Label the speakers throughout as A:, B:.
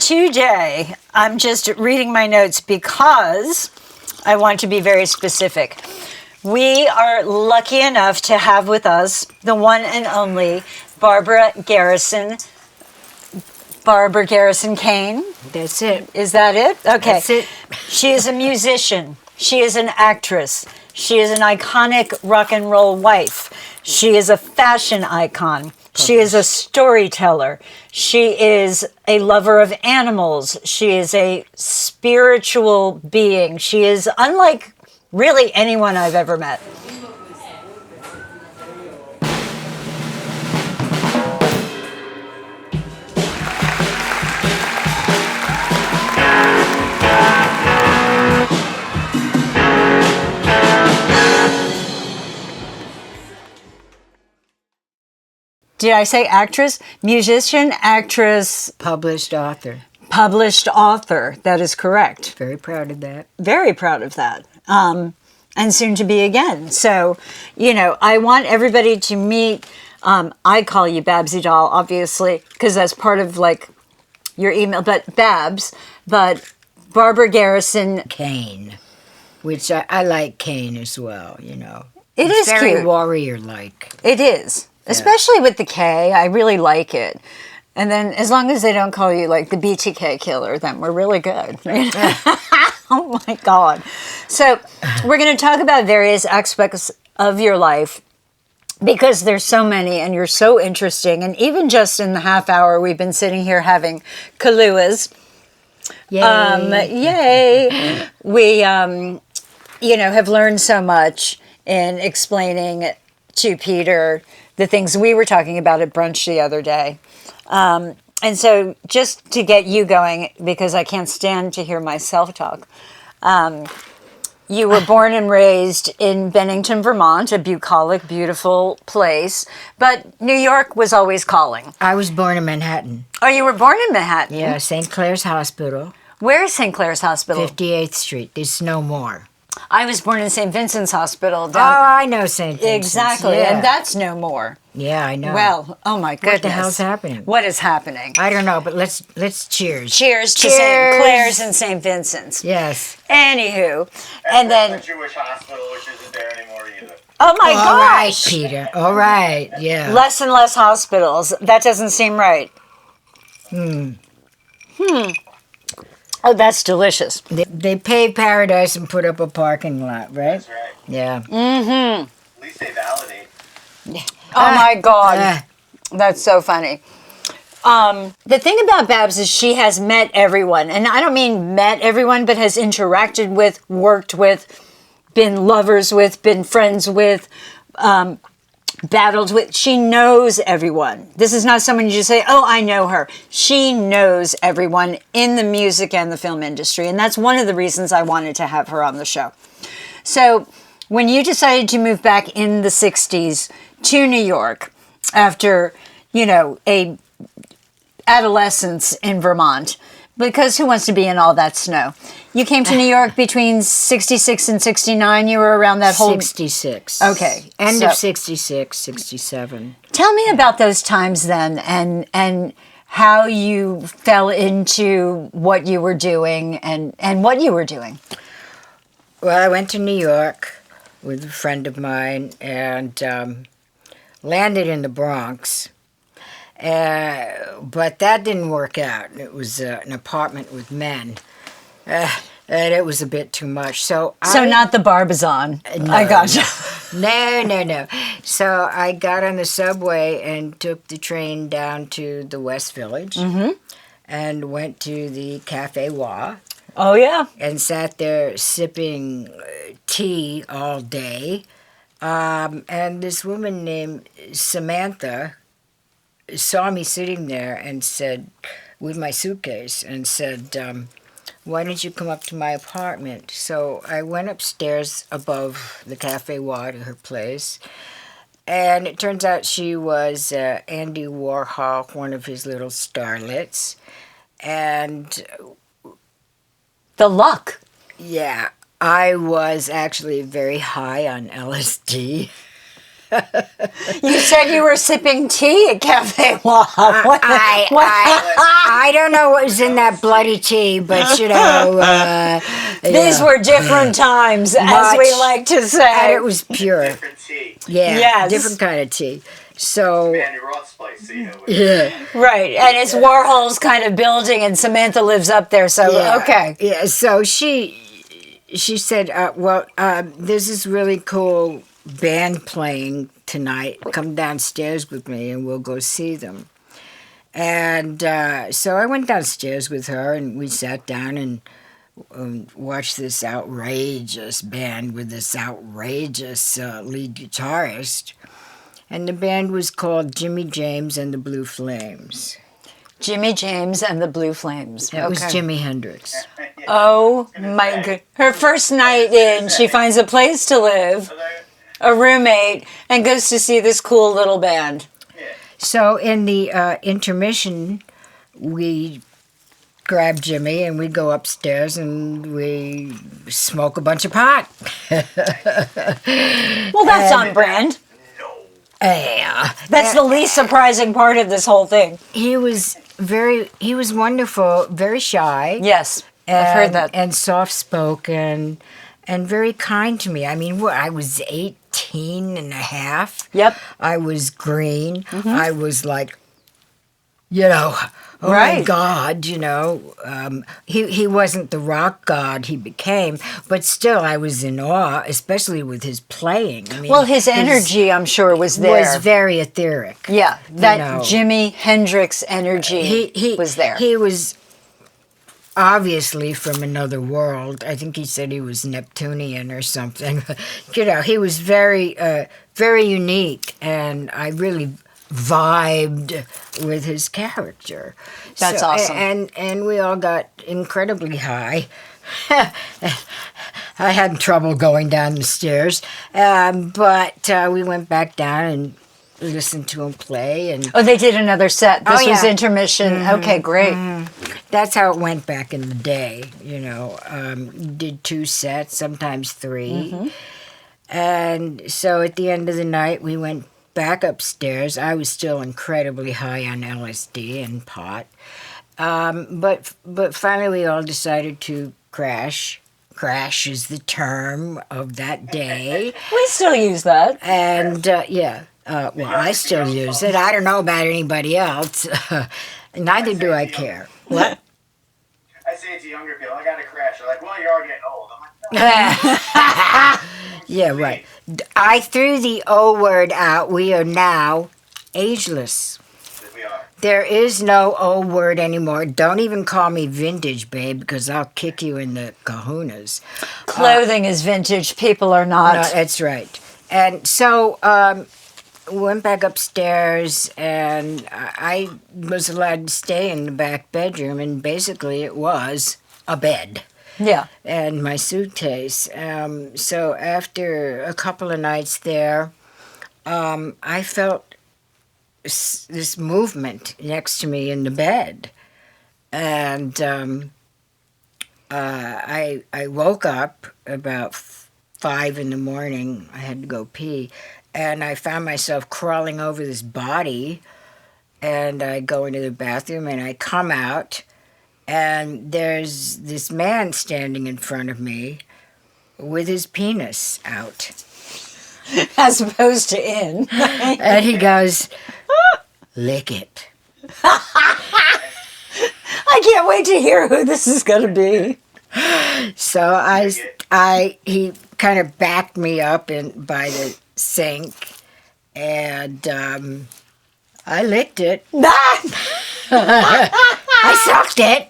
A: Today, I'm just reading my notes because I want to be very specific. We are lucky enough to have with us the one and only Barbara Garrison Kane.
B: That's it.
A: Is that it? Okay.
B: That's it.
A: She is a musician. She is an actress. She is an iconic rock and roll wife. She is a fashion icon. She is a storyteller. She is a lover of animals. She is a spiritual being. She is unlike really anyone I've ever met. Did I say actress? Musician, actress.
B: Published author.
A: Published author. That is correct.
B: Very proud of that.
A: Very proud of that. And soon to be again. So, I want everybody to meet. I call you Babsy Doll, obviously, because that's part of your email. But Babs, but Barbara Garrison
B: Kane, which I like Kane as well.
A: It is
B: very
A: cute.
B: warrior-like.
A: It is. Especially with the K, I really like it. And then as long as they don't call you the BTK killer, then we're really good. Oh my God. So we're going to talk about various aspects of your life because there's so many and you're so interesting. And even just in the half hour we've been sitting here having Kahlúas. Yay. We, have learned so much in explaining to Peter the things we were talking about at brunch the other day. And so just to get you going, because I can't stand to hear myself talk, you were born and raised in Bennington, Vermont, a bucolic, beautiful place, but New York was always calling.
B: I was born in Manhattan.
A: Oh, you were born in Manhattan?
B: Yeah, St. Clair's Hospital.
A: Where is St. Clair's Hospital?
B: 58th Street. There's no more.
A: I was born in St. Vincent's Hospital.
B: Oh, I know St. Vincent's.
A: Exactly,
B: yeah.
A: and that's no more.
B: Yeah, I know.
A: Well, oh my goodness.
B: What the hell's happening?
A: What is happening?
B: I don't know, but let's cheers.
A: Cheers to St. Clair's and St. Vincent's.
B: Yes.
A: Anywho, and then
C: a Jewish hospital, which isn't there anymore either.
A: Oh my
B: All right,
A: gosh!
B: Peter. All right, yeah.
A: Less and less hospitals. That doesn't seem right. Oh, that's delicious.
B: They paved paradise and put up a parking lot, right?
C: That's right.
B: Yeah.
A: Mm-hmm.
C: At least they validate.
A: Oh my God. That's so funny. The thing about Babs is she has met everyone. And I don't mean met everyone, but has interacted with, worked with, been lovers with, been friends with, battled with. She knows everyone. This is not someone you just say, oh, I know her. She knows everyone in the music and the film industry. And that's one of the reasons I wanted to have her on the show. So when you decided to move back in the 60s to New York after, a adolescence in Vermont, because who wants to be in all that snow? You came to New York between 66 and 69. You were around that whole...
B: 66.
A: Okay.
B: End of 66, 67.
A: Tell me about those times then and how you fell into what you were doing and what you were doing.
B: Well, I went to New York with a friend of mine and landed in the Bronx. But that didn't work out. It was an apartment with men. And it was a bit too much. So
A: not the Barbizon.
B: No,
A: I got you.
B: No. So I got on the subway and took the train down to the West Village and went to the Cafe Wa.
A: Oh, yeah.
B: And sat there sipping tea all day. And this woman named Samantha saw me sitting there and said, with my suitcase, and said, why don't you come up to my apartment? So I went upstairs above the Cafe Wa to her place. And it turns out she was Andy Warhol, one of his little starlets. And
A: the luck.
B: Yeah, I was actually very high on LSD.
A: You said you were sipping tea at Cafe Warhol.
B: I don't know what was in that bloody tea, but
A: These were different times, as we like to
B: and
A: say.
B: it was pure.
C: Different tea.
B: Yeah,
A: Yes.
B: different kind of tea. So,
C: Mandy Rothspice tea.
B: yeah.
A: Right, and it's Warhol's kind of building, and Samantha lives up there, so okay.
B: Yeah, so she said, there's this really cool band playing tonight. Come downstairs with me and we'll go see them. And so I went downstairs with her and we sat down and watched this outrageous band with this outrageous lead guitarist. And the band was called Jimmy James and the Blue Flames.
A: Jimmy James and the Blue Flames.
B: That was Jimi Hendrix.
A: Oh my god. Her first night in, she finds a place to live, a roommate, and goes to see this cool little band.
B: So in the intermission, we grab Jimmy and we go upstairs and we smoke a bunch of pot.
A: Well, that's on brand.
B: Yeah.
A: That's the least surprising part of this whole thing.
B: He was wonderful, very shy.
A: Yes, I've heard that.
B: And soft-spoken and very kind to me. I mean, I was 18 and a half.
A: Yep.
B: I was green. I was like, oh my
A: Right.
B: God, he wasn't the rock god he became, but still I was in awe, especially with his playing. I mean,
A: Well, his energy, I'm sure, was there.
B: was very etheric.
A: Yeah, that
B: know.
A: Jimi Hendrix energy was there.
B: He was obviously from another world. I think he said he was Neptunian or something. He was very, very unique, and I really vibed with his character.
A: That's awesome.
B: And we all got incredibly high. I had trouble going down the stairs, but we went back down and listened to him play. And
A: Oh, they did another set. This
B: Oh,
A: was
B: yeah.
A: intermission. Okay, great.
B: that's how it went back in the day. Did 2 sets, sometimes 3. And so at the end of the night, we went back upstairs. I was still incredibly high on LSD and pot. But finally we all decided to crash. Crash is the term of that day.
A: We still use that.
B: And, I still use it. I don't know about anybody else. Neither do I care. What?
C: I say it to younger people, I got to crash. They're like, well, you're all getting old. I'm like,
B: Yeah, right. I threw the O word out. We are now ageless.
C: we are.
B: There is no O word anymore. Don't even call me vintage, babe, because I'll kick you in the kahunas.
A: Clothing is vintage. People are not.
B: No, that's right. And so we went back upstairs, and I was allowed to stay in the back bedroom, and basically it was a bed.
A: Yeah.
B: And my suitcase. So after a couple of nights there, I felt this movement next to me in the bed. And I woke up about 5 in the morning. I had to go pee. And I found myself crawling over this body. And I go into the bathroom and I come out. And there's this man standing in front of me with his penis out.
A: As opposed to in.
B: And he goes, lick it.
A: I can't wait to hear who this is going to be.
B: So he kind of backed me up by the sink, and I licked it. I sucked it.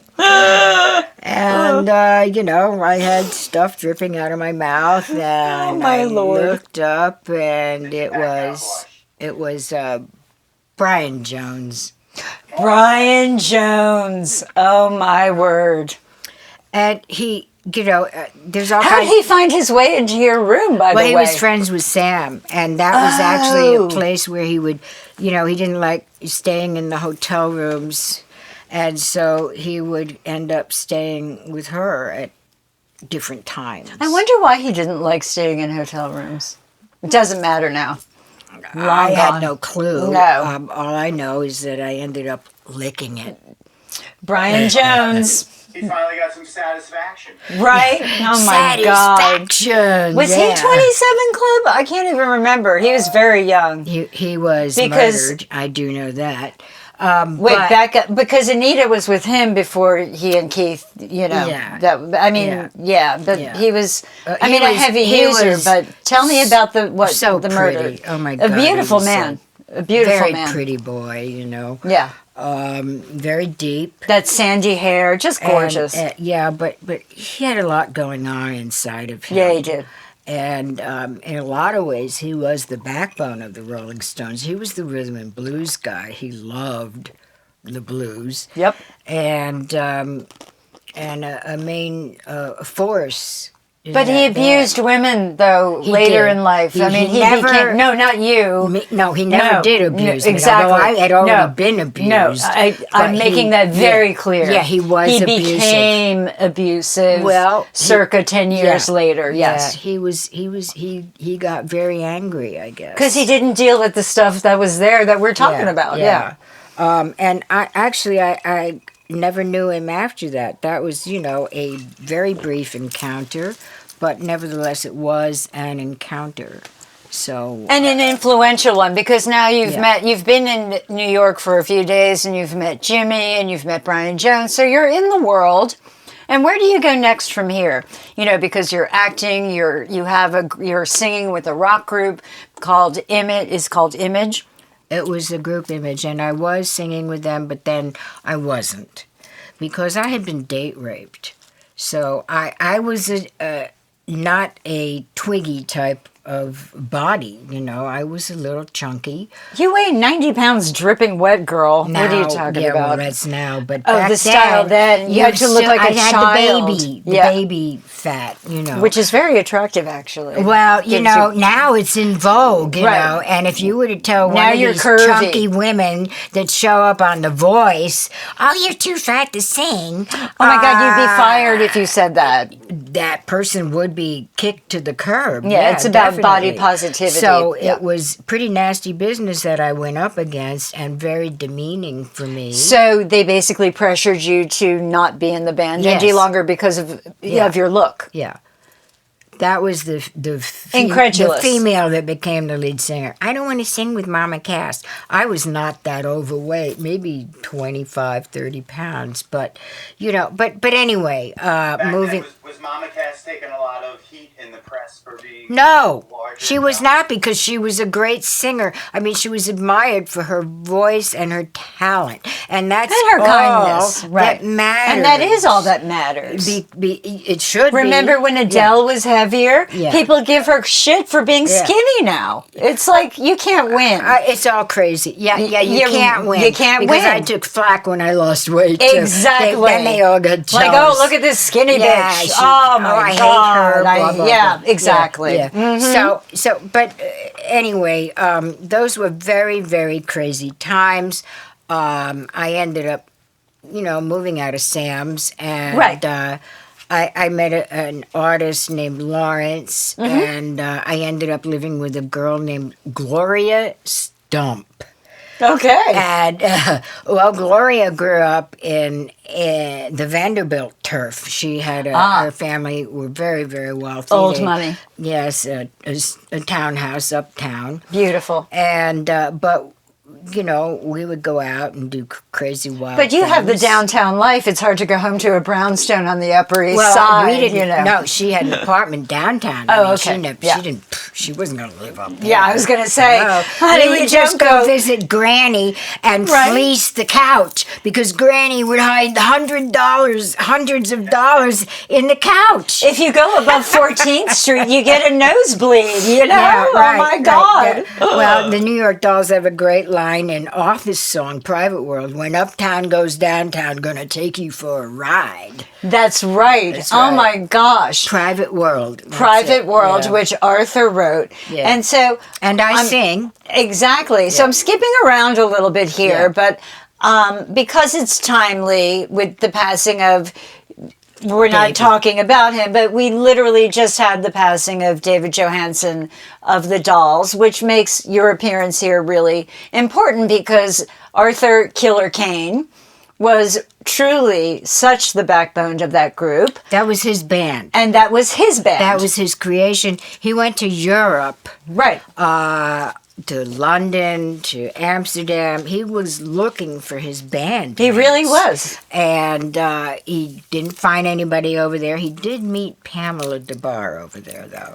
B: And, I had stuff dripping out of my mouth, and
A: my
B: I
A: Lord.
B: looked up, and it was Brian Jones.
A: Brian Jones. Oh, my word.
B: And he, there's all
A: How
B: kinds.
A: did he find his way into your room, by the way?
B: He was friends with Sam, and that was actually a place where he would, he didn't like staying in the hotel rooms, and so he would end up staying with her at different times.
A: I wonder why he didn't like staying in hotel rooms. It doesn't matter now.
B: I had
A: gone.
B: no clue.
A: No.
B: All I know is that I ended up licking it.
A: Brian Jones.
C: He finally got some satisfaction.
A: Right? Oh my God.
B: Satisfaction.
A: Was he 27 Club? I can't even remember. He was very young.
B: He was murdered. I do know that.
A: Wait, back up, because Anita was with him before he and Keith,
B: Yeah.
A: but he was, I
B: he
A: mean, a
B: was-
A: heavy
B: he
A: user,
B: was
A: but tell me about the
B: pretty.
A: murder.
B: Oh my God.
A: A beautiful
B: he was
A: man.
B: so
A: A beautiful
B: very
A: man.
B: pretty boy,
A: Yeah.
B: very deep.
A: That sandy hair, just gorgeous.
B: And, but he had a lot going on inside of him.
A: Yeah, he did.
B: And in a lot of ways, he was the backbone of the Rolling Stones. He was the rhythm and blues guy. He loved the blues.
A: Yep.
B: And a main force. in
A: But he
B: that
A: abused
B: band.
A: women, though,
B: He
A: later
B: did.
A: in life.
B: He-
A: I mean,
B: he
A: he
B: never-
A: became, no, not you.
B: No, he never
A: No,
B: did abuse
A: no,
B: me.
A: exactly.
B: Although I had already
A: No,
B: been abused.
A: No, I'm
B: but
A: making
B: he-
A: that very
B: yeah,
A: clear.
B: Yeah, he was
A: He
B: abusive.
A: became abusive.
B: Well,
A: circa 10 years later. Yes,
B: Yeah, he got very angry, I guess.
A: because he didn't deal with the stuff that was there that we're talking about. Yeah.
B: And I never knew him after that. That was, a very brief encounter, but nevertheless it was an encounter. So
A: And an influential one, because now
B: Yeah.
A: you've been in New York for a few days, and you've met Jimmy, and you've met Brian Jones. So you're in the world. And where do you go next from here? Because you're acting, you're singing with a rock group called Image.
B: it was a group image, and I was singing with them, but then I wasn't because I had been date raped. So I was not a twiggy type of body, I was a little chunky.
A: You weigh 90 pounds dripping wet, girl. What are you talking about?
B: Well, that's now, but
A: Oh,
B: back
A: the style then. You had to look like a
B: I had
A: child.
B: the
A: Yeah.
B: baby fat,
A: Which is very attractive, actually.
B: Well,
A: Gives you-
B: now it's in vogue,
A: Right.
B: and if you were to tell
A: Now
B: one of
A: you're
B: these
A: curvy.
B: chunky women that show up on The Voice, oh, you're too fat to sing.
A: Oh my God, you'd be fired if you said that.
B: That person would be kicked to the curb.
A: Yeah, it's about body
B: definitely.
A: positivity.
B: So
A: Yeah.
B: it was pretty nasty business that I went up against, and very demeaning for me.
A: So they basically pressured you to not be in the band any
B: Yes.
A: longer because of your look.
B: Yeah. That was the
A: Incredulous.
B: the female that became the lead singer. I don't want to sing with Mama Cass. I was not that overweight, maybe 25, 30 pounds. But, but anyway,
C: Back
B: moving.
C: then, was Mama Cass taking a lot of heat in the press for being
B: No,
C: larger
B: she
C: than
B: was
C: now?
B: not, because she was a great singer. I mean, she was admired for her voice and her talent. And that's
A: And her
B: all
A: kindness. Right.
B: that matters.
A: And that is all that matters.
B: It should be.
A: Remember when Adele was heavier?
B: Yeah.
A: People give her shit for being
B: Yeah.
A: skinny now. It's like, you can't win.
B: It's all crazy. Yeah, you can't win.
A: You can't
B: because
A: win.
B: I took flack when I lost weight. too.
A: Exactly.
B: Then they all got jealous.
A: Like, oh, look at this skinny
B: Yeah,
A: bitch.
B: she-
A: Oh my
B: I hate
A: God.
B: her. Blah, blah,
A: yeah,
B: blah.
A: exactly.
B: Yeah. But anyway, those were very, very crazy times. I ended up, moving out of Sam's, and
A: Right.
B: I met an artist named Lawrence,
A: Mm-hmm.
B: and I ended up living with a girl named Gloria Stump.
A: Okay.
B: And, Gloria grew up in the Vanderbilt turf. She had her family were very, very wealthy.
A: Old money.
B: Yes, a townhouse uptown.
A: Beautiful.
B: And, but, we would go out and do crazy wild
A: But you have the
B: things.
A: downtown life. It's hard to go home to a brownstone on the Upper East
B: Well,
A: Side.
B: we didn't.
A: know.
B: No, she had an apartment downtown.
A: Oh,
B: I mean,
A: okay. Yeah.
B: She didn't. She wasn't going to live up there.
A: Yeah, I was gonna say,
B: No.
A: honey,
B: we
A: you
B: would just
A: don't
B: go
A: go-
B: visit Granny and
A: Right.
B: fleece the couch, because Granny would hide hundreds of dollars in the couch.
A: If you go above 14th Street, you get a nosebleed,
B: Yeah, right,
A: Oh my
B: right,
A: God.
B: yeah. Well, the New York Dolls have a great line in Office song, Private World, when uptown goes downtown, gonna take you for a ride.
A: That's right.
B: That's
A: Oh
B: right.
A: my gosh.
B: Private World. That's
A: Private
B: it,
A: World,
B: yeah.
A: which Arthur wrote.
B: Yeah.
A: And so
B: And I sing.
A: Exactly. So I'm skipping around a little bit here,
B: Yeah.
A: but because it's timely with the passing of we're not
B: David.
A: talking about him, but we literally just had the passing of David Johansen of the Dolls, which makes your appearance here really important because Arthur Killer Kane was truly such the backbone of that group.
B: That was his band.
A: And that was his band.
B: That was his creation. He went to Europe.
A: Right.
B: To London, to Amsterdam. He was looking for his band.
A: He really was.
B: And he didn't find anybody over there. He did meet Pamela DeBar over there, though.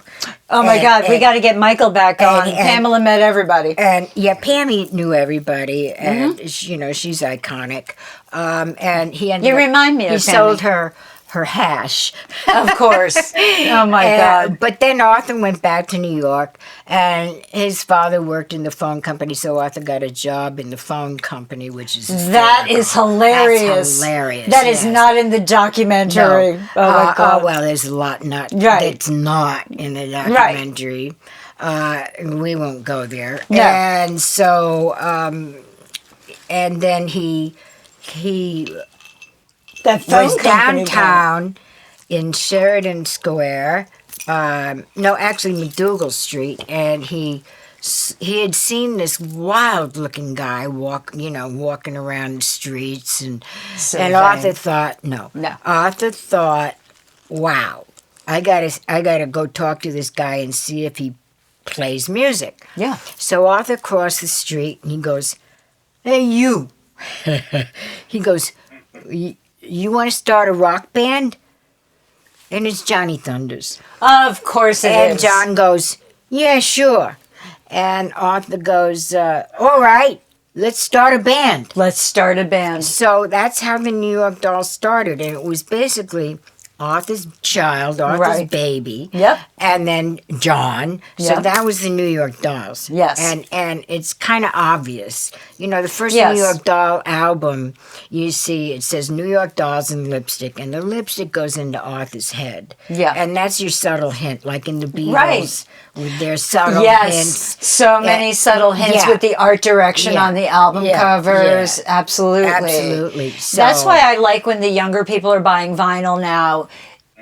A: Oh, my God. We got to get Michael back on.
B: and-
A: Pamela met everybody.
B: And, yeah, Pammy knew everybody, and, you know, she's iconic. And he ended
A: You
B: up-
A: remind me of
B: He
A: Pammy.
B: sold her hash.
A: Of course. Oh, my God.
B: But then Arthur went back to New York, and his father worked in the phone company, so Arthur got a job in the phone company, which is
A: That is hilarious.
B: That's hilarious.
A: That is
B: yes.
A: not in the documentary.
B: No.
A: Oh, my God.
B: Well, there's a lot
A: Right.
B: that's not in the documentary. We won't go there.
A: No.
B: And so, and then he
A: That phone
B: was
A: company guy.
B: downtown in Sheridan Square. No, actually McDougal Street, and he had seen this wild-looking guy walking around the streets, and
A: Sylvain.
B: Arthur thought, no.
A: No.
B: Arthur thought, wow, I gotta go talk to this guy and see if he plays music.
A: Yeah.
B: So Arthur crossed the street, and he goes, "Hey, you." He goes, "You want to start a rock band?" And it's Johnny Thunders.
A: Of course it is.
B: And John goes, "Yeah, sure." And Arthur goes, "All right, let's start a band."
A: Let's start a band.
B: So that's how the New York Dolls started. And it was basically Arthur's child, Arthur's
A: Right.
B: baby.
A: Yep.
B: And then John. So
A: Yep.
B: that was the New York Dolls.
A: Yes.
B: And it's kind of obvious. You know, the first
A: Yes.
B: New York Doll album, you see it says New York Dolls and lipstick. And the lipstick goes into Arthur's head.
A: Yeah.
B: And that's your subtle hint, like in the Beatles.
A: Right.
B: With their subtle
A: Yes,
B: hints.
A: so many subtle hints
B: yeah.
A: with the art direction
B: Yeah.
A: on the album
B: Yeah.
A: covers.
B: Yeah.
A: Absolutely.
B: Absolutely.
A: That's
B: So-
A: why I like when the younger people are buying vinyl now.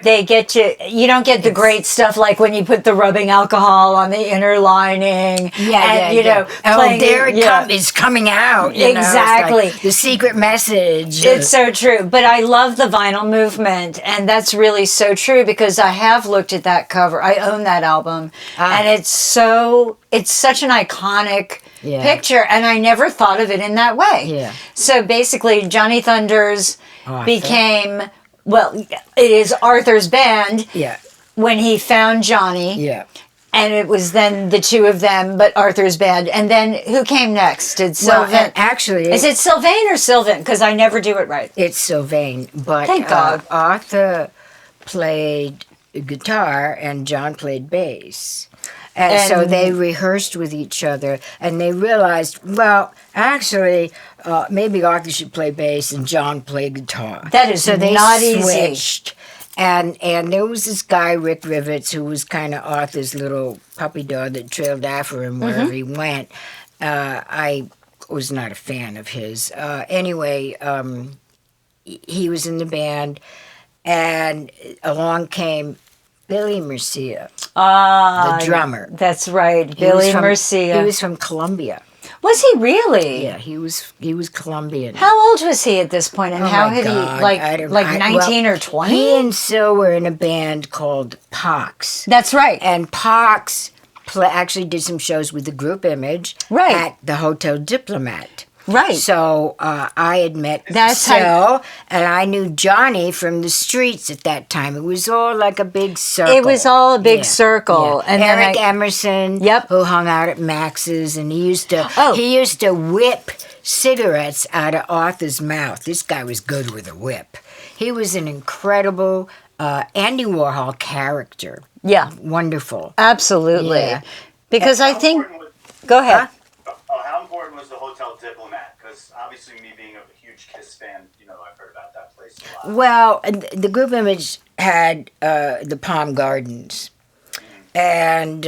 A: They get you don't get the great stuff like when you put the rubbing alcohol on the inner lining. and, you know,
B: Oh,
A: playing-
B: there it
A: yeah.
B: comes. It's coming out. You know, it's
A: Exactly.
B: like the secret message.
A: It's so true. But I love the vinyl movement. And that's really so true because I have looked at that cover. I own that album. And it's such an iconic
B: Yeah.
A: picture. And I never thought of it in that way.
B: Yeah.
A: So basically, Johnny Thunders
B: Arthur.
A: became, well, it is Arthur's band
B: yeah.
A: when he found Johnny.
B: Yeah.
A: And it was then the two of them, but Arthur's band. And then who came next? Did
B: Well,
A: Sylvain?
B: and actually,
A: Is it Sylvain or Sylvan? Because I never do it right.
B: it's Sylvain. But
A: Thank God.
B: Arthur played guitar and John played bass. And so
A: And-
B: they rehearsed with each other, and they realized, well, actually, maybe Arthur should play bass and John play guitar.
A: That is
B: so they
A: not easy.
B: switched. And there was this guy, Rick Rivets, who was kind of Arthur's little puppy dog that trailed after him wherever he went. I was not a fan of his. Anyway, he was in the band, and along came Billy Murcia,
A: Ah,
B: the drummer.
A: That's right,
B: He was
A: Billy
B: from-
A: Murcia.
B: He was from Colombia.
A: Was he really?
B: Yeah, he was Colombian.
A: How old was he at this point, and
B: Oh
A: how
B: my
A: had
B: God,
A: he
B: I don't-
A: like
B: I-
A: 19
B: well,
A: or 20?
B: He and Sil were in a band called Pox.
A: That's right.
B: And Pox actually did some shows with the group Image
A: Right.
B: at the Hotel Diplomat.
A: Right.
B: So I had met
A: That's
B: Sil,
A: how-
B: and I knew Johnny from the streets at that time. It was all like a big circle.
A: It was all a big circle.
B: Yeah.
A: And then
B: Eric Emerson,
A: Yep.
B: who hung out at Max's, and he used
A: Oh.
B: to whip cigarettes out of Arthur's mouth. This guy was good with a whip. He was an incredible Andy Warhol character.
A: Yeah,
B: Wonderful.
A: absolutely.
B: Yeah.
A: Because I
C: How
A: think.
C: important was-
A: Go ahead.
C: how important was the Hotel Diplomat? Because obviously, me being a huge Kiss fan, I've heard about that place a lot.
B: Well, the group Image had the Palm Gardens, and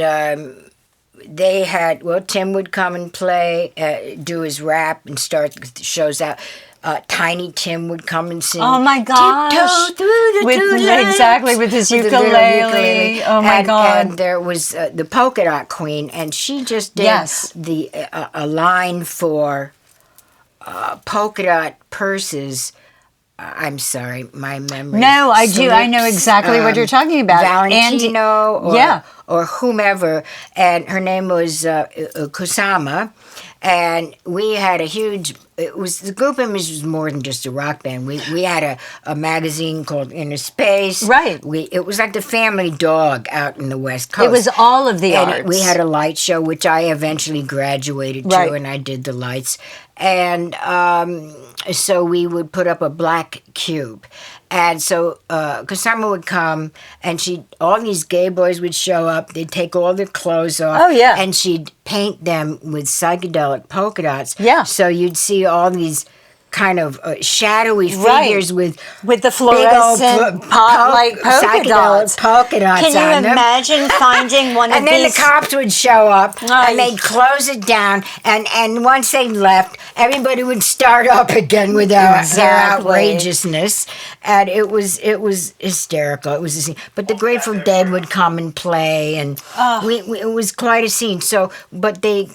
B: they had, well, Tim would come and play, do his rap and start the shows out. Tiny Tim would come and sing.
A: Oh my gosh!
B: Tiptoe through the
A: Exactly, with his
B: with the little
A: ukulele. Oh my God!
B: And there was the polka dot queen, and she just did a line for polka dot purses. I'm sorry, my memory.
A: No, I do. I know exactly what you're talking about.
B: Valentino or whomever, and her name was Kusama. And we had a huge, the group image was more than just a rock band. We had a magazine called Inner Space.
A: Right.
B: It was like the family dog out in the West Coast.
A: It was all of the arts.
B: We had a light show, which I eventually graduated to, and I did the lights. And so we would put up a black cube. And so Kusama would come, and all these gay boys would show up. They'd take all their clothes off.
A: Oh, yeah.
B: And she'd paint them with psychedelic polka dots.
A: Yeah.
B: So you'd see all these kind of shadowy figures with
A: the fluorescent polka dots.
B: Polka dots.
A: Can you imagine finding one of
B: and
A: these?
B: then the cops would show up and they'd close it down, and once they left, everybody would start up again with their outrageousness, and it was hysterical. It was a scene. But the Grateful Dead would come and play, and it was quite a scene. So, but the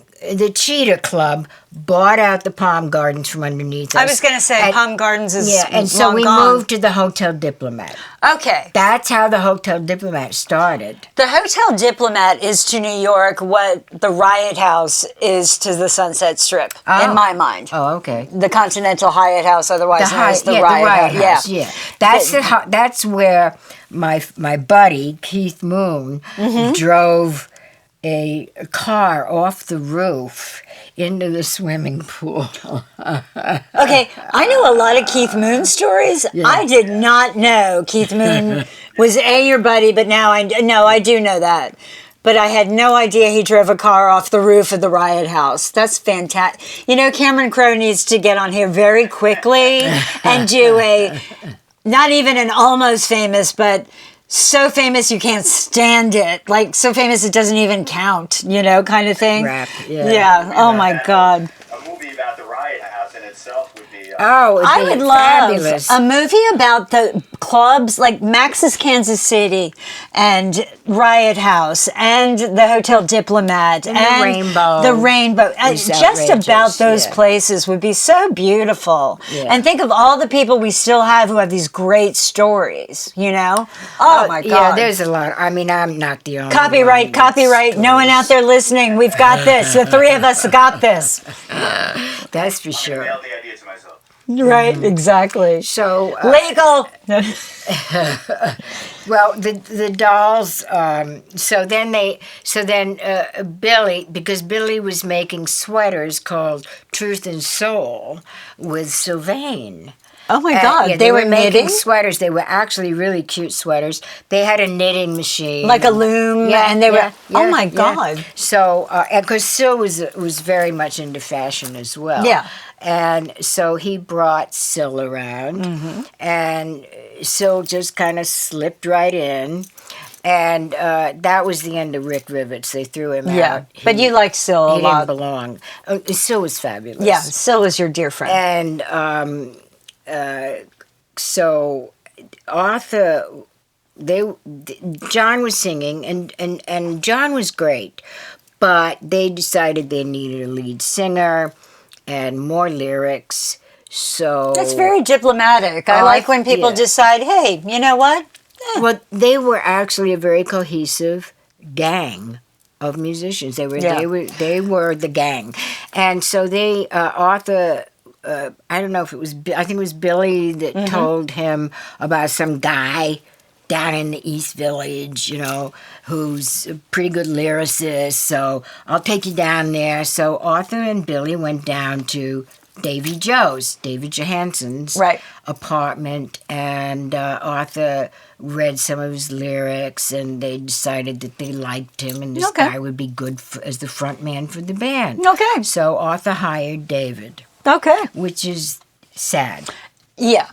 B: Cheetah Club bought out the Palm Gardens from underneath us.
A: I was going to say Palm Gardens is
B: and so we moved to the Hotel Diplomat.
A: Okay.
B: That's how the Hotel Diplomat started.
A: The Hotel Diplomat is to New York what the Riot House is to the Sunset Strip, in my mind.
B: Oh, okay.
A: The Continental Hyatt House, otherwise known as the Riot House.
B: Yeah. That's where my buddy, Keith Moon, drove a car off the roof into the swimming pool.
A: Okay, I know a lot of Keith Moon stories. Yeah. I did not know Keith Moon was your buddy, but now I do know that. But I had no idea he drove a car off the roof of the Riot House. That's fantastic. You know, Cameron Crowe needs to get on here very quickly and do not even an almost famous, but so famous you can't stand it. Like, so famous it doesn't even count, kind of thing.
B: Rap,
A: yeah. Oh, my God.
C: A movie about the Riot House in itself would be...
A: I would love a movie about the clubs, like Max's Kansas City and Riot House and the Hotel Diplomat and
B: the
A: Rainbow. Just about those places would be so beautiful. Yeah. And think of all the people we still have who have these great stories, Oh, my God.
B: Yeah, there's a lot. I mean, I'm not the only
A: Copyright. No one out there listening. We've got this. The three of us got this.
B: That's for sure.
C: I mailed the idea to myself.
A: Right, exactly.
B: So
A: legal.
B: Well, the dolls. So then Billy, because Billy was making sweaters called Truth and Soul with Sylvain.
A: Oh my God!
B: They were making sweaters. They were actually really cute sweaters. They had a knitting machine,
A: like a loom, and they were. Oh my God!
B: Yeah. So, and because Syl was very much into fashion as well.
A: Yeah.
B: And so he brought Syl around, and Syl just kind of slipped right in. And that was the end of Rick Rivets. They threw him out.
A: But you liked Syl a lot.
B: He didn't belong. Syl was fabulous.
A: Yeah, Syl was your dear friend.
B: And so Arthur, John was singing, and John was great, but they decided they needed a lead singer and more lyrics. So
A: that's very diplomatic. I like when people decide, hey, you know what?
B: Well, they were actually a very cohesive gang of musicians. They were the gang, and so they Arthur. I don't know if it was. I think it was Billy that told him about some guy down in the East Village, who's a pretty good lyricist. So I'll take you down there. So Arthur and Billy went down to David Johansen's apartment, and Arthur read some of his lyrics, and they decided that they liked him, and this guy would be good as the front man for the band.
A: Okay.
B: So Arthur hired David.
A: Okay.
B: Which is sad.
A: Yeah.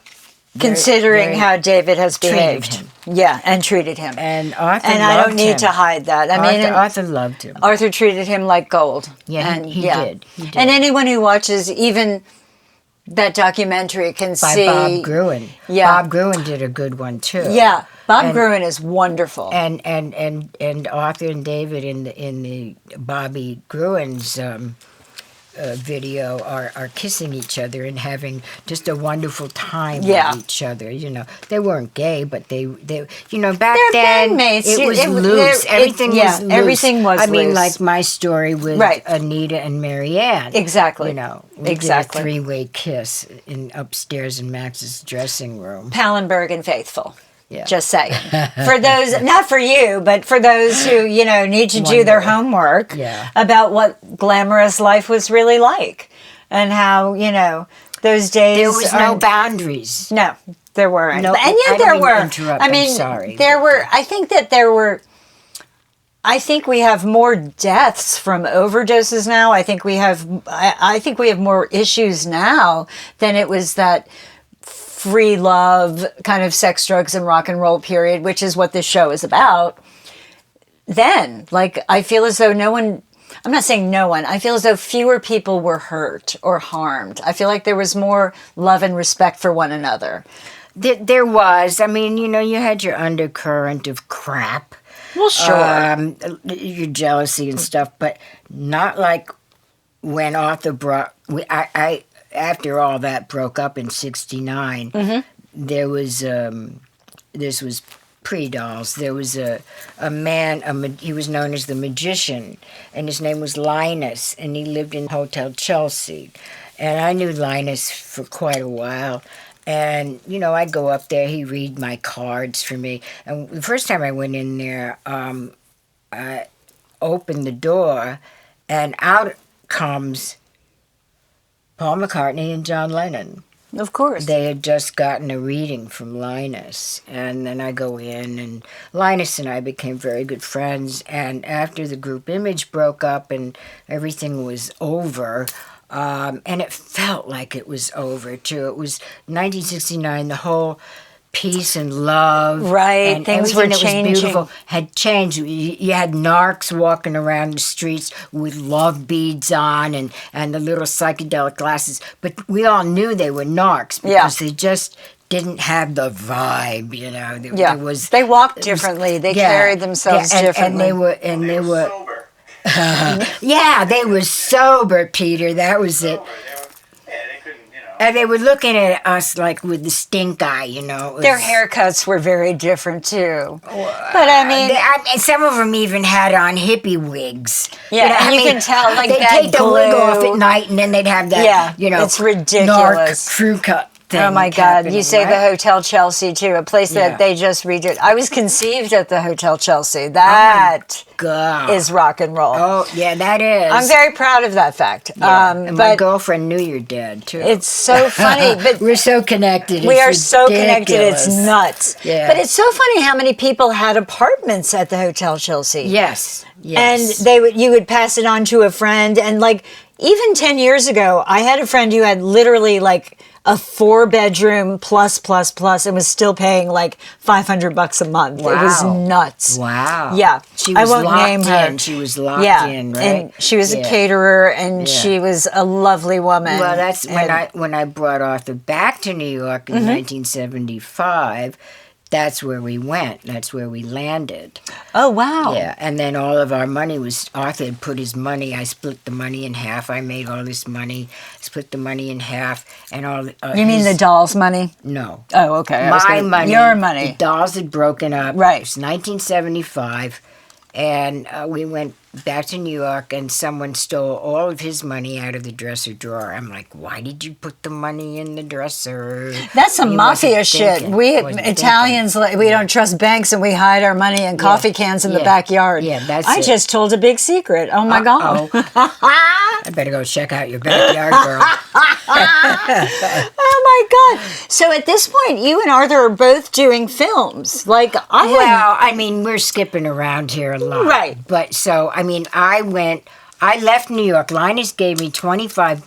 A: considering
B: very
A: how David has behaved.
B: him.
A: Yeah, and treated him.
B: And Arthur
A: and I don't need to hide that. I mean,
B: Arthur loved him.
A: Arthur treated him like gold.
B: Yeah,
A: and,
B: he did. He did.
A: And anyone who watches even that documentary can
B: By
A: see
B: Bob Gruen.
A: Yeah.
B: Bob Gruen did a good one too.
A: Yeah, Bob Gruen is wonderful.
B: And Arthur and David in the Bobby Gruen's video are kissing each other and having just a wonderful time with each other. You know, they weren't gay, but they you know, back
A: They're
B: then
A: bandmates.
B: it was loose. Everything was loose.
A: Everything was
B: I mean,
A: loose.
B: like my story with Anita and Marianne.
A: Exactly.
B: You know, we did a three-way kiss upstairs in Max's dressing room.
A: Pallenberg and Faithful.
B: Yeah.
A: Just saying. For those, not for you, but for those who, you know, need to do their homework about what glamorous life was really like and how, you know, those days.
B: There was no boundaries.
A: No, there weren't.
B: No,
A: and yet there were.
B: I mean, I'm sorry.
A: There were, I think that there were, I think we have more deaths from overdoses now. I think we have more issues now than it was that free love kind of sex, drugs, and rock and roll period, which is what this show is about. Then, like, I feel as though I'm not saying no one, I feel as though fewer people were hurt or harmed. I feel like there was more love and respect for one another.
B: There was. I mean, you know, you had your undercurrent of crap.
A: Well, sure.
B: Your jealousy and stuff, but not like when Arthur brought... After all that broke up in '69, there was this was pre-Dolls. There was a man. He was known as the Magician, and his name was Linus, and he lived in Hotel Chelsea. And I knew Linus for quite a while. And, you know, I'd go up there, he'd read my cards for me. And the first time I went in there, I opened the door, and out comes Paul McCartney and John Lennon.
A: Of course.
B: They had just gotten a reading from Linus. And then I go in, and Linus and I became very good friends. And after the group Image broke up and everything was over, and it felt like it was over, too. It was 1969, the whole peace and love.
A: Right,
B: and
A: things were
B: everything
A: changing.
B: That was beautiful had changed. You had narcs walking around the streets with love beads on and the little psychedelic glasses. But we all knew they were narcs because they just didn't have the vibe, you know. There was,
A: they walked differently. They carried themselves differently.
B: And they were
C: sober.
B: Yeah, they were sober, Peter. That was it.
C: They couldn't, you know.
B: And they were looking at us like with the stink eye, you know. It was,
A: Their haircuts were very different too. But I mean,
B: some of them even had on hippie wigs.
A: Yeah,
B: you know,
A: and you can tell, like,
B: they'd
A: that
B: take the wig
A: glue.
B: off at night, and then they'd have that, you know,
A: it's ridiculous.
B: narc crew cut thing.
A: Oh my God!
B: happening,
A: You say
B: right?
A: the Hotel Chelsea too, a place that they just redid. I was conceived at the Hotel Chelsea. That
B: God.
A: is rock and roll.
B: Oh yeah, that is.
A: I'm very proud of that fact.
B: Yeah. And my
A: but
B: girlfriend knew your dad too.
A: it's so funny. But
B: we're so connected.
A: we
B: It's
A: are so connected. It's
B: ridiculous.
A: nuts.
B: Yeah.
A: But it's so funny how many people had apartments at the Hotel Chelsea.
B: Yes.
A: And you would pass it on to a friend, and like even 10 years ago, I had a friend who had literally like a 4-bedroom plus and was still paying like $500 a month.
B: Wow.
A: It was nuts.
B: Wow.
A: Yeah.
B: She was
A: I won't
B: locked
A: name her.
B: in. She was locked in, right?
A: And she was a caterer, and she was a lovely woman.
B: Well, that's when I brought Arthur back to New York in 1975. That's where we went. That's where we landed.
A: Oh, wow.
B: Yeah, and then all of our money was, Arthur had put his money, I split the money in half. I made all this money, split the money in half, and all.
A: You mean the doll's money?
B: No.
A: Oh, okay.
B: My money.
A: Your money.
B: The dolls had broken up.
A: Right.
B: It was 1975, and we went back to New York, and someone stole all of his money out of the dresser drawer. I'm like, why did you put the money in the dresser?
A: That's some
B: He
A: mafia
B: wasn't
A: shit.
B: thinking.
A: We
B: Wasn't
A: Italians, we don't trust banks, and we hide our money in coffee cans in the backyard.
B: Yeah, that's
A: I
B: it.
A: just told a big secret. Oh my God.
B: I better go check out your backyard, girl.
A: Oh my God. So at this point, you and Arthur are both doing films. Like,
B: Well, I mean, we're skipping around here a lot.
A: Right.
B: But so, I mean, I I left New York. Linus gave me $25.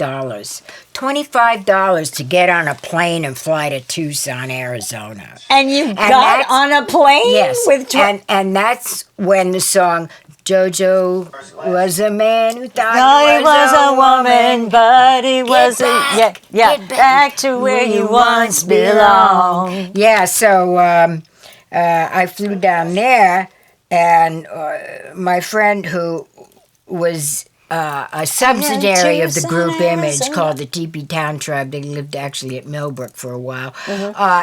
B: $25 to get on a plane and fly to Tucson, Arizona.
A: And you got on a plane?
B: Yes.
A: With
B: and that's when the song Jojo was a man who thought
A: he was a woman, but he wasn't. Get back to where you once belonged.
B: Yeah, so I flew down there, and my friend who was a subsidiary of the group Image called the Teepee Town Tribe. They lived actually at Millbrook for a while.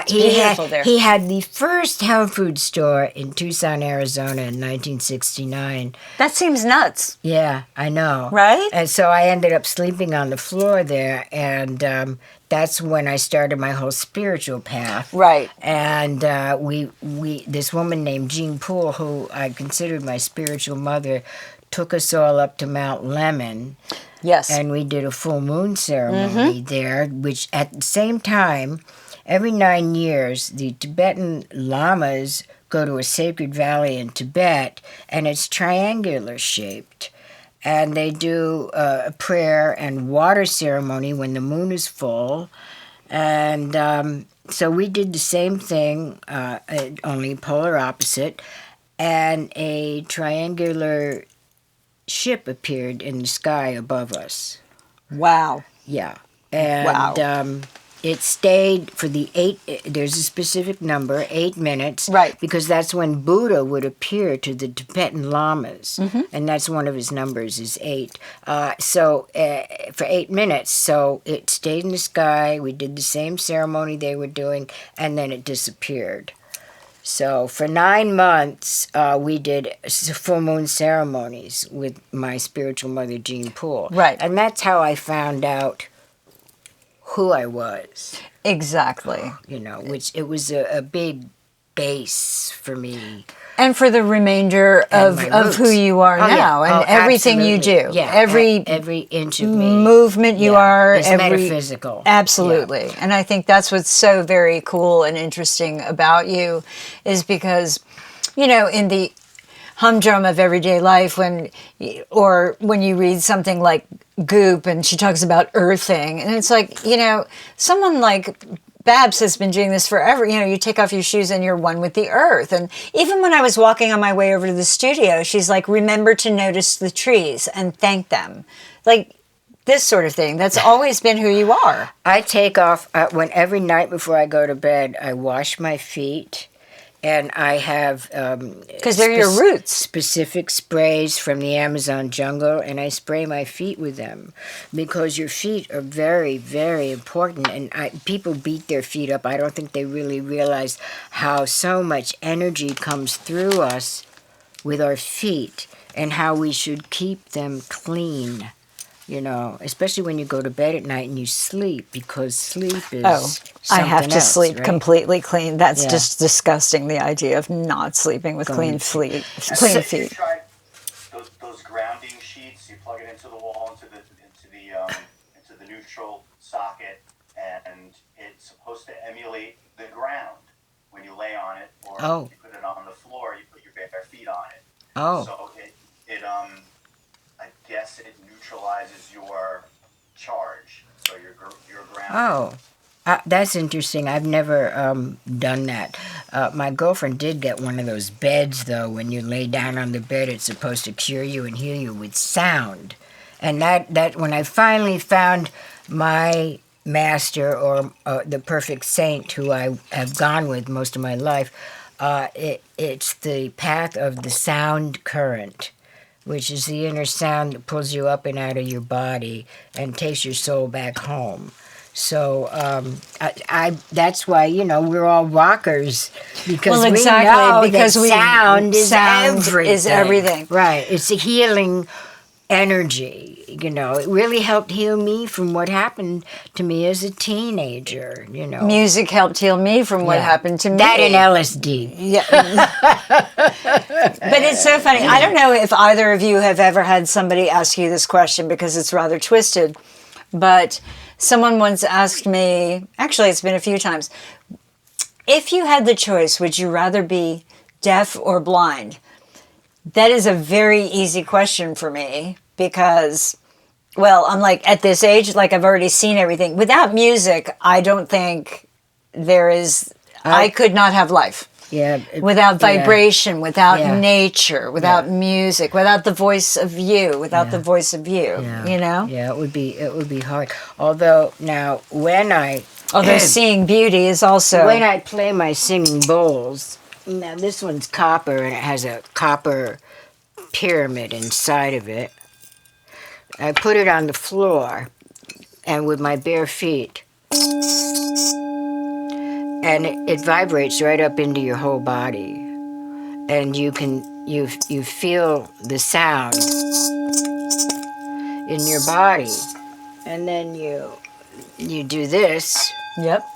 B: He had the first health food store in Tucson, Arizona in 1969.
A: That seems nuts.
B: Yeah, I know.
A: Right?
B: And so I ended up sleeping on the floor there, and that's when I started my whole spiritual path.
A: Right.
B: And this woman named Jean Poole, who I considered my spiritual mother, took us all up to Mount Lemmon.
A: Yes.
B: And we did a full moon ceremony there, which at the same time, every 9 years, the Tibetan lamas go to a sacred valley in Tibet, and it's triangular shaped. And they do a prayer and water ceremony when the moon is full. And so we did the same thing, only polar opposite. And a triangular ship appeared in the sky above us.
A: Wow.
B: Yeah. And it stayed for there's a specific number, 8 minutes.
A: Right.
B: Because that's when Buddha would appear to the Tibetan lamas. And that's one of his numbers is 8. So for 8 minutes. So it stayed in the sky. We did the same ceremony they were doing, and then it disappeared. So for 9 months, we did full moon ceremonies with my spiritual mother, Jean Poole.
A: Right.
B: And that's how I found out who I was.
A: Exactly.
B: Which it was a big base for me.
A: And for the remainder of who you are now, and everything
B: absolutely.
A: you do.
B: Yeah, every inch of me.
A: Movement you are.
B: It's metaphysical.
A: Absolutely. Yeah. And I think that's what's so very cool and interesting about you is because, in the humdrum of everyday life, when you read something like Goop and she talks about earthing, and it's like, someone like Babs has been doing this forever. You take off your shoes and you're one with the earth. And even when I was walking on my way over to the studio, she's like, remember to notice the trees and thank them. Like this sort of thing. That's always been who you are.
B: I take off, every night before I go to bed, I wash my feet. And I have...
A: Because they're your roots.
B: Specific sprays from the Amazon jungle, and I spray my feet with them. Because your feet are very, very important. And people beat their feet up. I don't think they really realize how so much energy comes through us with our feet and how we should keep them clean. Especially when you go to bed at night and you sleep, because sleep is
A: I have to sleep
B: right?
A: completely clean. That's just disgusting, the idea of not sleeping with clean feet.
C: Have you tried those grounding sheets? You plug it into the wall, into the neutral socket, and it's supposed to emulate the ground when you lay on it, or you put it on the floor, you put your bare feet on it. So it I guess it neutralizes your charge, so your ground.
B: That's interesting. I've never done that. My girlfriend did get one of those beds, though. When you lay down on the bed, it's supposed to cure you and heal you with sound. And that when I finally found my master, or the perfect saint who I have gone with most of my life, it's the path of the sound current, which is the inner sound that pulls you up and out of your body and takes your soul back home. So that's why, we're all rockers, because we know that sound is everything. Right. It's a healing energy. It really helped heal me from what happened to me as a teenager,
A: Music helped heal me from what happened to me.
B: That and LSD.
A: Yeah. But it's so funny. I don't know if either of you have ever had somebody ask you this question, because it's rather twisted. But someone once asked me, actually it's been a few times, if you had the choice, would you rather be deaf or blind? That is a very easy question for me, because, well, I'm like at this age, like I've already seen everything. Without music, I don't think there is, I could not have life.
B: Yeah.
A: Without vibration, without
B: Yeah.
A: nature, without music, without the voice of you, without the voice of you, you know?
B: Yeah, it would be hard. Although now
A: Although seeing beauty is also...
B: when I play my singing bowls, now this one's copper and it has a copper pyramid inside of it. I put it on the floor and with my bare feet, and it vibrates right up into your whole body, and you feel the sound in your body, and then you do this.
A: Yep.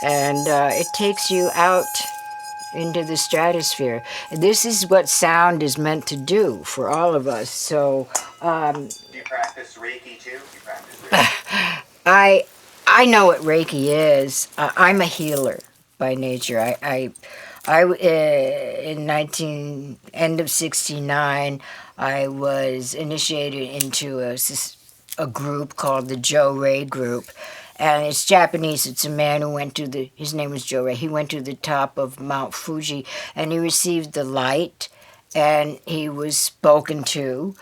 B: And it takes you out into the stratosphere. And this is what sound is meant to do for all of us. So
C: Do you practice Reiki too? Do you practice Reiki?
B: I know what Reiki is. I'm a healer by nature. I in end of '69, I was initiated into a group called the Joe Ray Group. And it's Japanese. It's a man who his name was Joe Ray. He went to the top of Mount Fuji and he received the light, and he was spoken to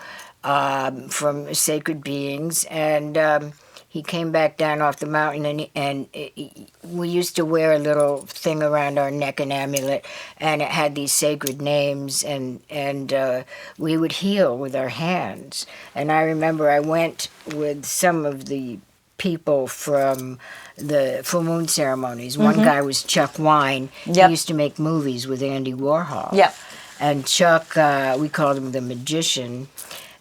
B: from sacred beings, and he came back down off the mountain, and we used to wear a little thing around our neck, an amulet, and it had these sacred names, and we would heal with our hands. And I remember I went with some of the people from the full moon ceremonies. One guy was Chuck Wine.
A: Yep.
B: He used to make movies with Andy Warhol.
A: Yep.
B: And Chuck, we called him the magician.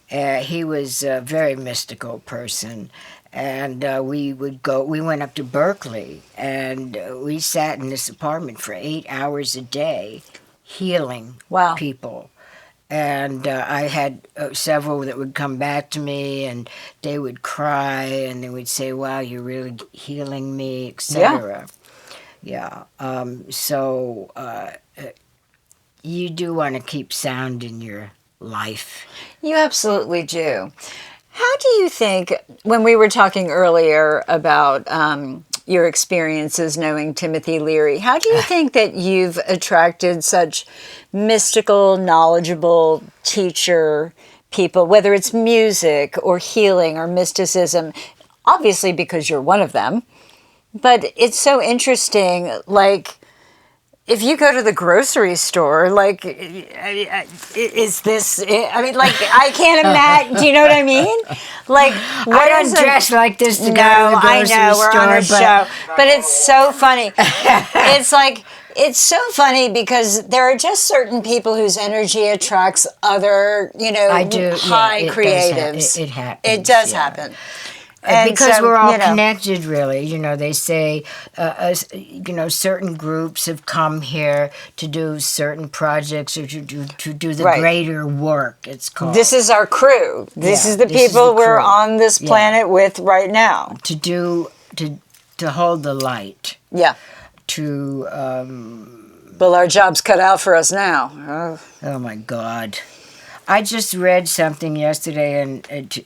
B: He was a very mystical person. And we went up to Berkeley, and we sat in this apartment for 8 hours a day healing people. And I had several that would come back to me, and they would cry, and they would say, "Wow, you're really healing me," etc. Yeah. So you do want to keep sound in your life.
A: You absolutely do. How do you think, when we were talking earlier about your experiences knowing Timothy Leary, how do you think that you've attracted such mystical, knowledgeable teacher people, whether it's music or healing or mysticism? Obviously because you're one of them, but it's so interesting, like, if you go to the grocery store, like, is this, I mean, like, I can't imagine, do you know what I mean? Like, what
B: I don't dress like this to go to the grocery store.
A: I know, we're on a show, but it's so funny. It's like, it's so funny because there are just certain people whose energy attracts other, high creatives.
B: It happens.
A: It does happen. And
B: because
A: so,
B: we're all connected, really. They say, certain groups have come here to do certain projects or to do the greater work, it's called.
A: This is our crew. This is the people we're on this planet with right now.
B: To hold the light.
A: Yeah. Well, our job's cut out for us now.
B: Oh my God. I just read something yesterday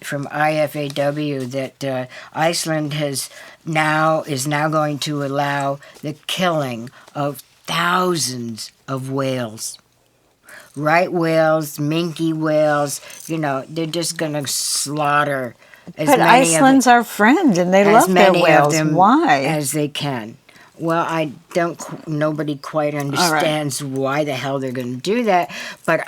B: from IFAW that Iceland is now going to allow the killing of thousands of whales. Right whales, minke whales, they're just going to slaughter as
A: but
B: many
A: Iceland's our friend, and they love their whales. Why?
B: As they can. Well, nobody quite understands why the hell they're going to do that, but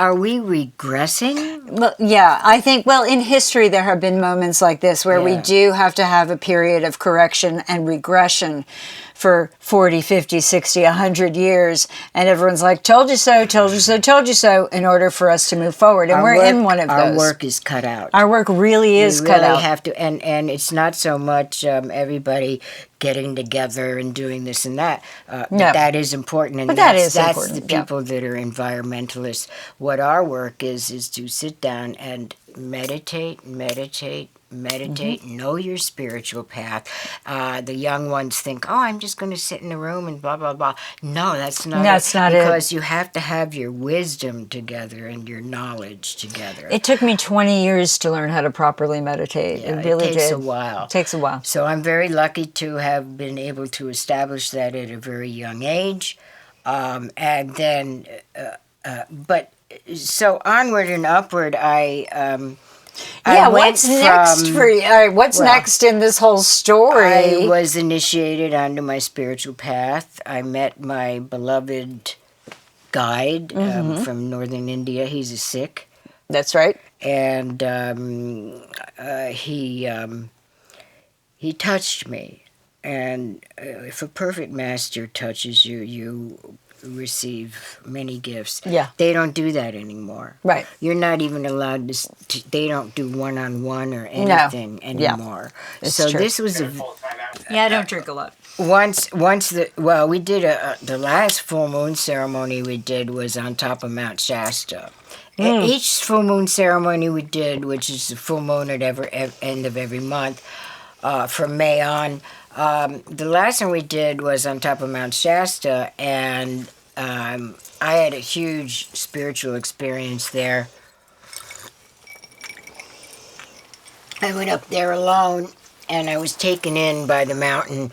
B: are we regressing?
A: Well, yeah, I think, in history there have been moments like this where we do have to have a period of correction and regression for 40, 50, 60, 100 years. And everyone's like, told you so, told you so, told you so, in order for us to move forward. And we're in one of those.
B: Our work is cut out.
A: Our work really is cut out.
B: We really have to, and it's not so much everybody getting together and doing this and that. But that is important. And that's the people that are environmentalists. What our work is to sit down and meditate, know your spiritual path. The young ones think, oh, I'm just going to sit in a room and blah, blah, blah. No, that's not it. Because you have to have your wisdom together and your knowledge together.
A: It took me 20 years to learn how to properly meditate.
B: Yeah,
A: it really
B: takes
A: did.
B: a while.
A: It takes a while.
B: So I'm very lucky to have been able to establish that at a very young age. And then, so onward and upward,
A: what's next for you? What's next in this whole story?
B: I was initiated onto my spiritual path. I met my beloved guide from northern India. He's a Sikh.
A: That's right.
B: And he touched me. And if a perfect master touches you, you receive many gifts.
A: Yeah.
B: They don't do that anymore.
A: Right.
B: You're not even allowed to they don't do one-on-one or anything anymore.
A: It's
B: so
A: true.
B: this was
A: I don't drink a lot.
B: once we did the last full moon ceremony we did was on top of Mount Shasta. Each full moon ceremony we did, which is the full moon at end of every month, from May on. The last one we did was on top of Mount Shasta, and I had a huge spiritual experience there. I went up there alone, and I was taken in by the mountain.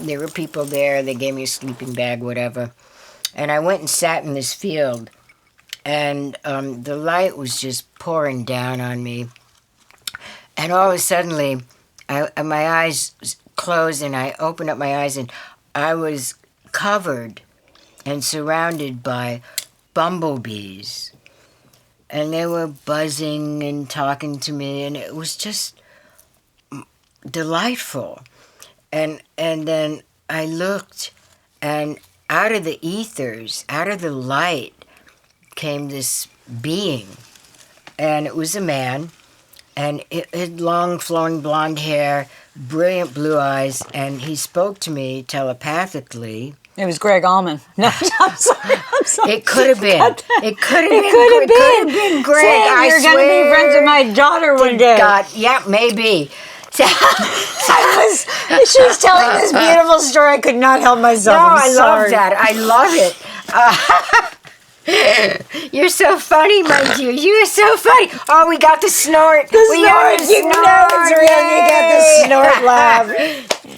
B: There were people there. They gave me a sleeping bag, whatever. And I went and sat in this field, and the light was just pouring down on me. And all of a sudden, my eyes closed, and I opened up my eyes, and I was covered and surrounded by bumblebees. And they were buzzing and talking to me, and it was just delightful. And then I looked, and out of the ethers, out of the light, came this being. And it was a man, and it had long, flowing blonde hair, brilliant blue eyes, and he spoke to me telepathically.
A: It was Greg Allman. No, I'm sorry.
B: It could have been. It could have been Greg.
A: Sam, you're going to be friends with my daughter one day.
B: God, yeah, maybe.
A: She was telling this beautiful story. I could not help myself.
B: No,
A: I
B: love that. I love it. You're so funny, my dear. You're so funny. Oh, we got the snort.
A: The snort. You know it's real. You got the snort laugh.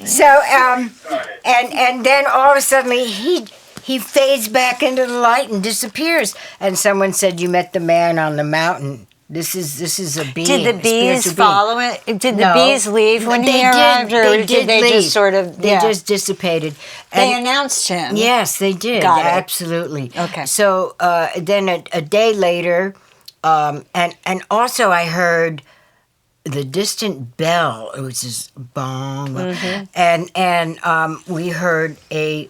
B: So, and then all of a sudden he fades back into the light and disappears. And someone said, "You met the man on the mountain." This is a being.
A: Did the bees follow it? Did the bees leave when he arrived, or did they just sort of?
B: They just dissipated.
A: They announced him.
B: Yes, they did.
A: Got it.
B: Absolutely.
A: Okay.
B: So then a day later, and also I heard the distant bell. It was just bong, and we heard a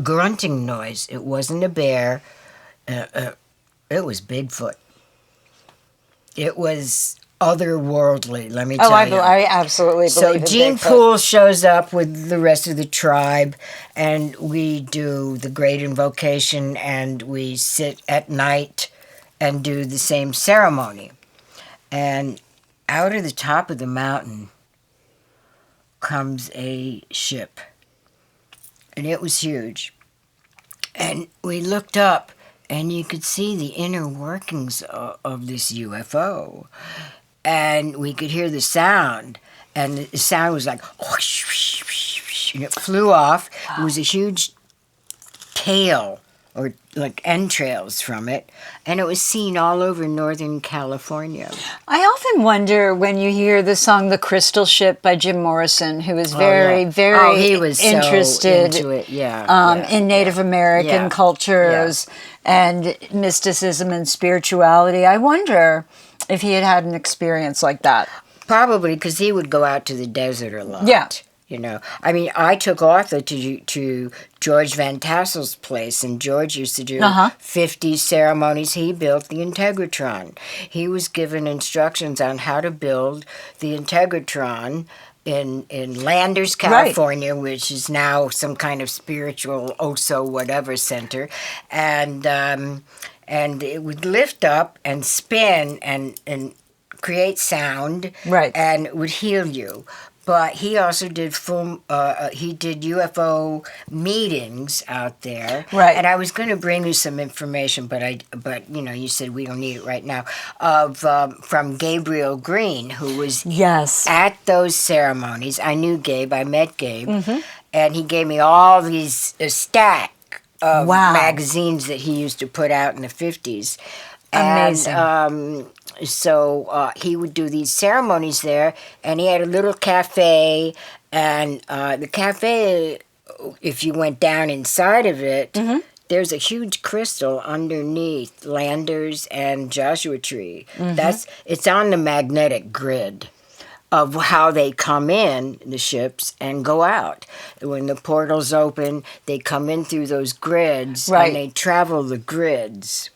B: grunting noise. It wasn't a bear. It was Bigfoot. It was otherworldly, let me tell you.
A: I absolutely believe
B: So Gene Poole shows up with the rest of the tribe, and we do the great invocation, and we sit at night and do the same ceremony. And out of the top of the mountain comes a ship, and it was huge. And we looked up, and you could see the inner workings of this UFO. And we could hear the sound. And the sound was like, whoosh, whoosh, whoosh, whoosh, and it flew off. Wow. It was a huge tail, or like entrails from it. And it was seen all over Northern California.
A: I often wonder when you hear the song "The Crystal Ship" by Jim Morrison, who was very
B: he was
A: interested
B: so into it.
A: In Native American cultures and mysticism and spirituality. I wonder if he had an experience like that.
B: Probably, because he would go out to the desert a lot.
A: Yeah.
B: You know, I mean, I took Arthur to George Van Tassel's place, and George used to do 50 ceremonies. He built the Integratron. He was given instructions on how to build the Integratron in Landers, California, which is now some kind of spiritual Oso whatever center, and it would lift up and spin, and create sound,
A: Right.
B: and would heal you. But he also did he did UFO meetings out there,
A: Right.
B: And I was going to bring you some information, but you said we don't need it right now. From Gabriel Green, who was
A: Yes.
B: at those ceremonies. I knew Gabe. I met Gabe, and he gave me all these stack of
A: Wow.
B: magazines that he used to put out in the 50s.
A: Amazing.
B: And, so he would do these ceremonies there, and he had a little cafe, and the cafe, if you went down inside of it, there's a huge crystal underneath Landers and Joshua Tree. It's on the magnetic grid of how they come in, the ships, and go out. When the portals open, they come in through those grids,
A: Right.
B: and they travel the grids.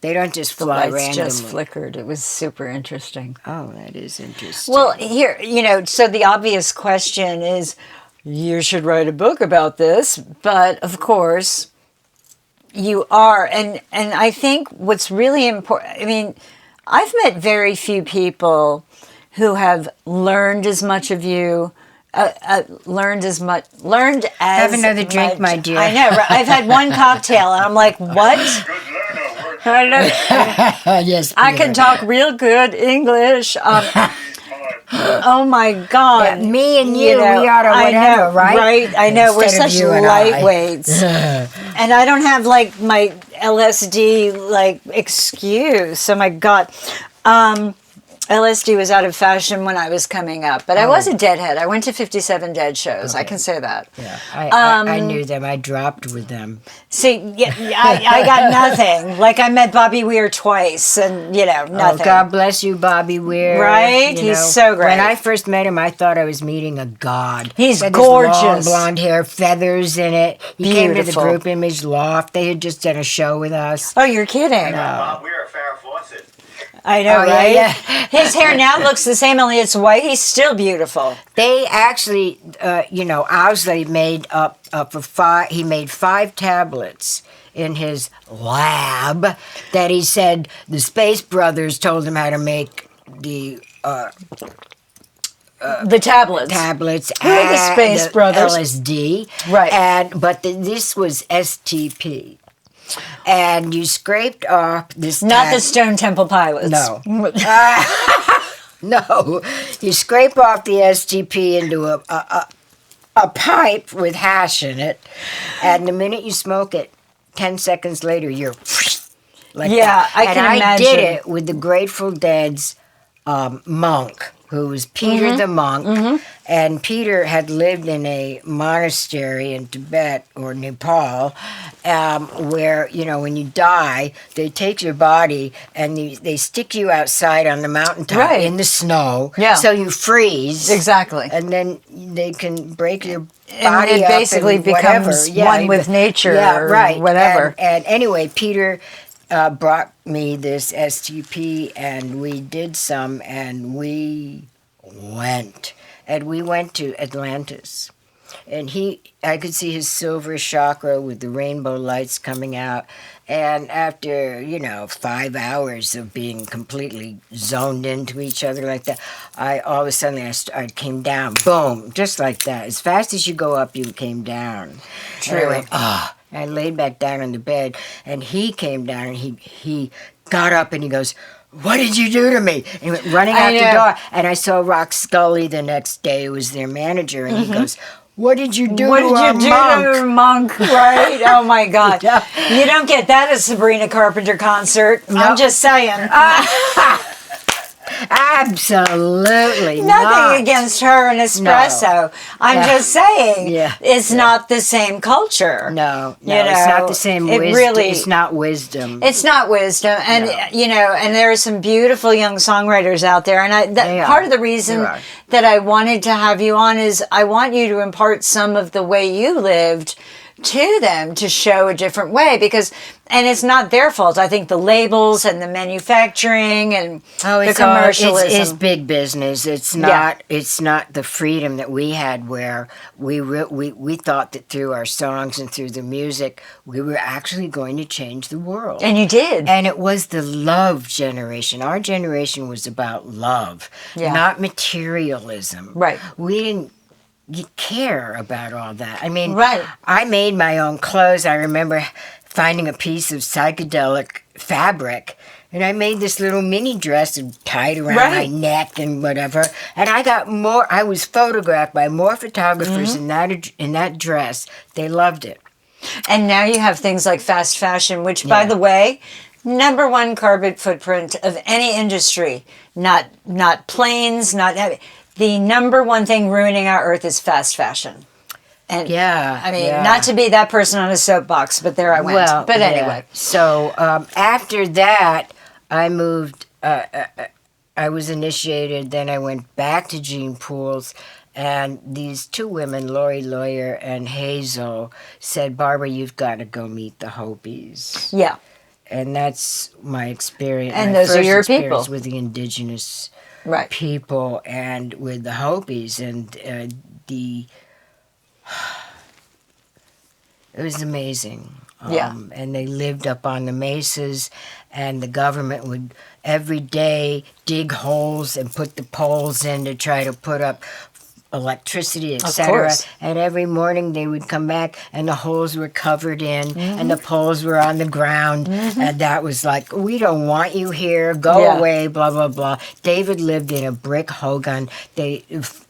B: They don't just
A: The
B: fly
A: lights
B: randomly.
A: just flickered. It was super interesting.
B: Oh, that is interesting.
A: Well, here, so the obvious question is, you should write a book about this, but of course, you are. And I think what's really important, I mean, I've met very few people who have learned as much of you, learned as.
B: Have another drink, my dear.
A: I know, right? I've had one cocktail, and I'm like, what? I know.
B: Yes,
A: I can talk real good English. Oh my God!
B: Yeah, me and you, we ought to whatever,
A: I know,
B: right?
A: Right? I know we're
B: Instead of
A: such
B: you and I.
A: lightweights, and I don't have like my LSD excuse. Oh my God! LSD was out of fashion when I was coming up, but I was a Deadhead. I went to 57 Dead shows. I can say that.
B: Yeah, I knew them. I dropped with them.
A: See, I got nothing. Like I met Bobby Weir twice, and nothing.
B: Oh, God bless you, Bobby Weir.
A: Right? He's so great.
B: When I first met him, I thought I was meeting a god.
A: He's
B: He had
A: gorgeous.
B: This long blonde hair, feathers in it. He came to the
A: Beautiful.
B: Group Image Loft. They had just done a show with us.
A: Oh, you're kidding.
C: Bob Weir, Farrah Fawcett.
A: I know,
B: Oh, yeah,
A: right?
B: yeah.
A: His hair now looks the same, only it's white. He's still beautiful.
B: They actually, Owsley made he made 5 tablets in his lab that he said the Space Brothers told him how to make the
A: The tablets.
B: tablets.
A: Who are the
B: and
A: Space Brothers?
B: LSD.
A: Right.
B: But this was STP. And you scraped off this
A: Not the Stone Temple Pilots.
B: No. No. You scrape off the STP into a pipe with hash in it, and the minute you smoke it, 10 seconds later, you're like
A: Yeah,
B: that.
A: I can
B: and
A: imagine.
B: I did it with the Grateful Dead's monk, who was Peter the monk, and Peter had lived in a monastery in Tibet or Nepal, where when you die, they take your body and they stick you outside on the mountaintop
A: Right.
B: in the snow,
A: Yeah.
B: so you freeze
A: Exactly.
B: and then they can break your
A: And
B: body
A: it
B: up
A: basically
B: and whatever.
A: becomes one with nature or
B: right.
A: whatever.
B: And anyway, Peter brought me this STP, and we did some, and we went to Atlantis. And I could see his silver chakra with the rainbow lights coming out. And after, 5 hours of being completely zoned into each other like that, all of a sudden I came down, boom, just like that. As fast as you go up, you came down.
A: True.
B: And I went, ah. I laid back down on the bed, and he came down, and he got up, and he goes, "What did you do to me?" And he went running out the door, and I saw Rock Scully the next day, who was their manager, and he goes, "What did you do
A: What
B: to
A: did
B: a
A: you do
B: monk?"
A: to a monk? Right? Oh my God.
B: Yeah.
A: You don't get that at a Sabrina Carpenter concert. I'm just saying.
B: Absolutely
A: Nothing
B: not.
A: against her and espresso. I'm just saying it's not the same culture.
B: No, it's not the same
A: it
B: wisdom.
A: really-
B: It's not wisdom.
A: It's not wisdom, and and there are some beautiful young songwriters out there. And part of the reason that I wanted to have you on is I want you to impart some of the way you lived to them to show a different way and it's not their fault. I think the labels and the manufacturing and the commercialism.
B: It's big business. It's not. It's not the freedom that we had, where we thought that through our songs and through the music, we were actually going to change the world.
A: And you did.
B: And it was the love generation. Our generation was about love, not materialism.
A: Right.
B: We didn't care about all that. I mean,
A: right.
B: I made my own clothes. I remember finding a piece of psychedelic fabric, and I made this little mini dress and tied around my neck and whatever. And I was photographed by more photographers in that dress. They loved it.
A: And now you have things like fast fashion, which, by the way, number one carbon footprint of any industry. Not planes, not heavy. The number one thing ruining our earth is fast fashion. And not to be that person on a soapbox, but there I went.
B: Well,
A: but anyway.
B: So after that, I moved. I was initiated. Then I went back to Gene Pool's, and these two women, Lori Lawyer and Hazel, said, "Barbara, you've got to go meet the Hopis."
A: Yeah.
B: And that's my experience.
A: And
B: my
A: those are
B: first
A: your
B: experience
A: people.
B: with the indigenous
A: Right.
B: people and with the Hopis, and it was amazing. And they lived up on the mesas, and the government would every day dig holes and put the poles in to try to put up electricity, etc. And every morning they would come back, and the holes were covered in, and the poles were on the ground, and that was like, "We don't want you here. Go away." Blah blah blah. David lived in a brick hogan,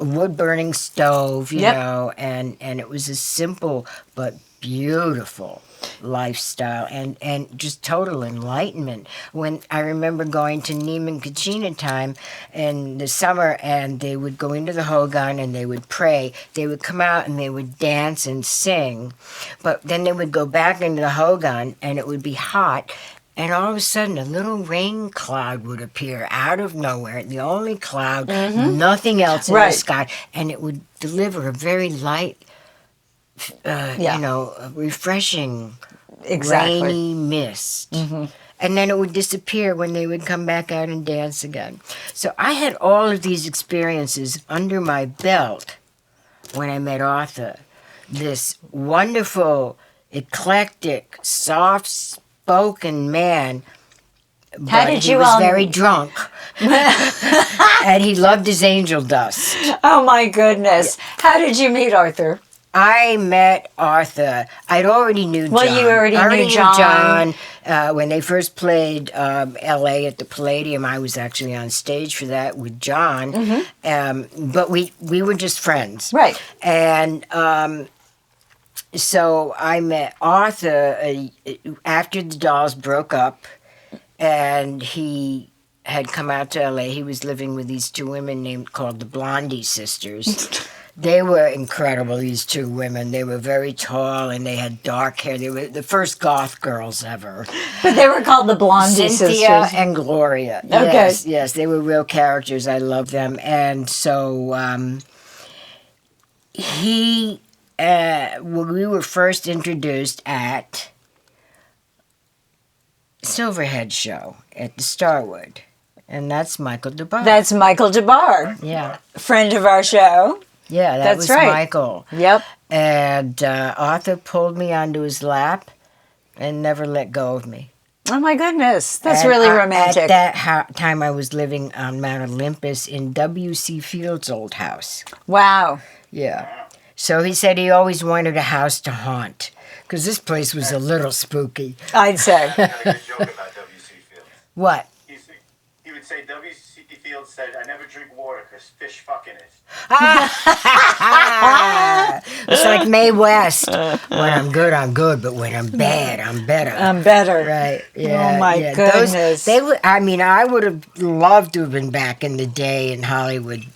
B: wood burning stove, you know, and it was a simple but beautiful lifestyle and just total enlightenment. When I remember going to Neiman Kachina time in the summer, and they would go into the Hogan and they would pray. They would come out and they would dance and sing, but then they would go back into the Hogan and it would be hot. And all of a sudden, a little rain cloud would appear out of nowhere. The only cloud, nothing else in the sky, and it would deliver a very light, refreshing, rainy mist. And then it would disappear when they would come back out and dance again. So I had all of these experiences under my belt when I met Arthur. This wonderful, eclectic, soft-spoken man.
A: How did
B: he was very drunk. And he loved his angel dust.
A: Oh, my goodness. How did you meet Arthur?
B: I met Arthur. I'd already knew John.
A: Well, you already knew
B: John. When they first played L.A. at the Palladium, I was actually on stage for that with John. But we were just friends.
A: Right.
B: And so I met Arthur after the Dolls broke up, and he had come out to L.A. He was living with these two women called the Blondie Sisters. They were incredible, these two women. They were very tall, and they had dark hair. They were the first goth girls ever.
A: But they were called the Blondie
B: Cynthia
A: Sisters.
B: and Gloria.
A: Okay.
B: Yes, they were real characters. I love them. And so we were first introduced at Silverhead Show at the Starwood. And that's Michael DeBar.
A: That's Michael DeBar.
B: Yeah.
A: Friend of our show.
B: Yeah, that was
A: right.
B: Michael.
A: Yep.
B: And Arthur pulled me onto his lap and never let go of me.
A: Oh, my goodness. That's really romantic.
B: At that time, I was living on Mount Olympus in W.C. Field's old house.
A: Wow.
B: Yeah. So he said he always wanted a house to haunt, because this place was a little spooky.
A: I'd say.
C: I got a good joke about W.C. Fields.
B: What?
C: He would say, W.C. Fields said, "I never drink water because fish fuck in it."
B: It's like Mae West. When I'm good, but when I'm bad, I'm better.
A: I'm better.
B: Right. Yeah.
A: Oh, my goodness.
B: I would have loved to have been back in the day in Hollywood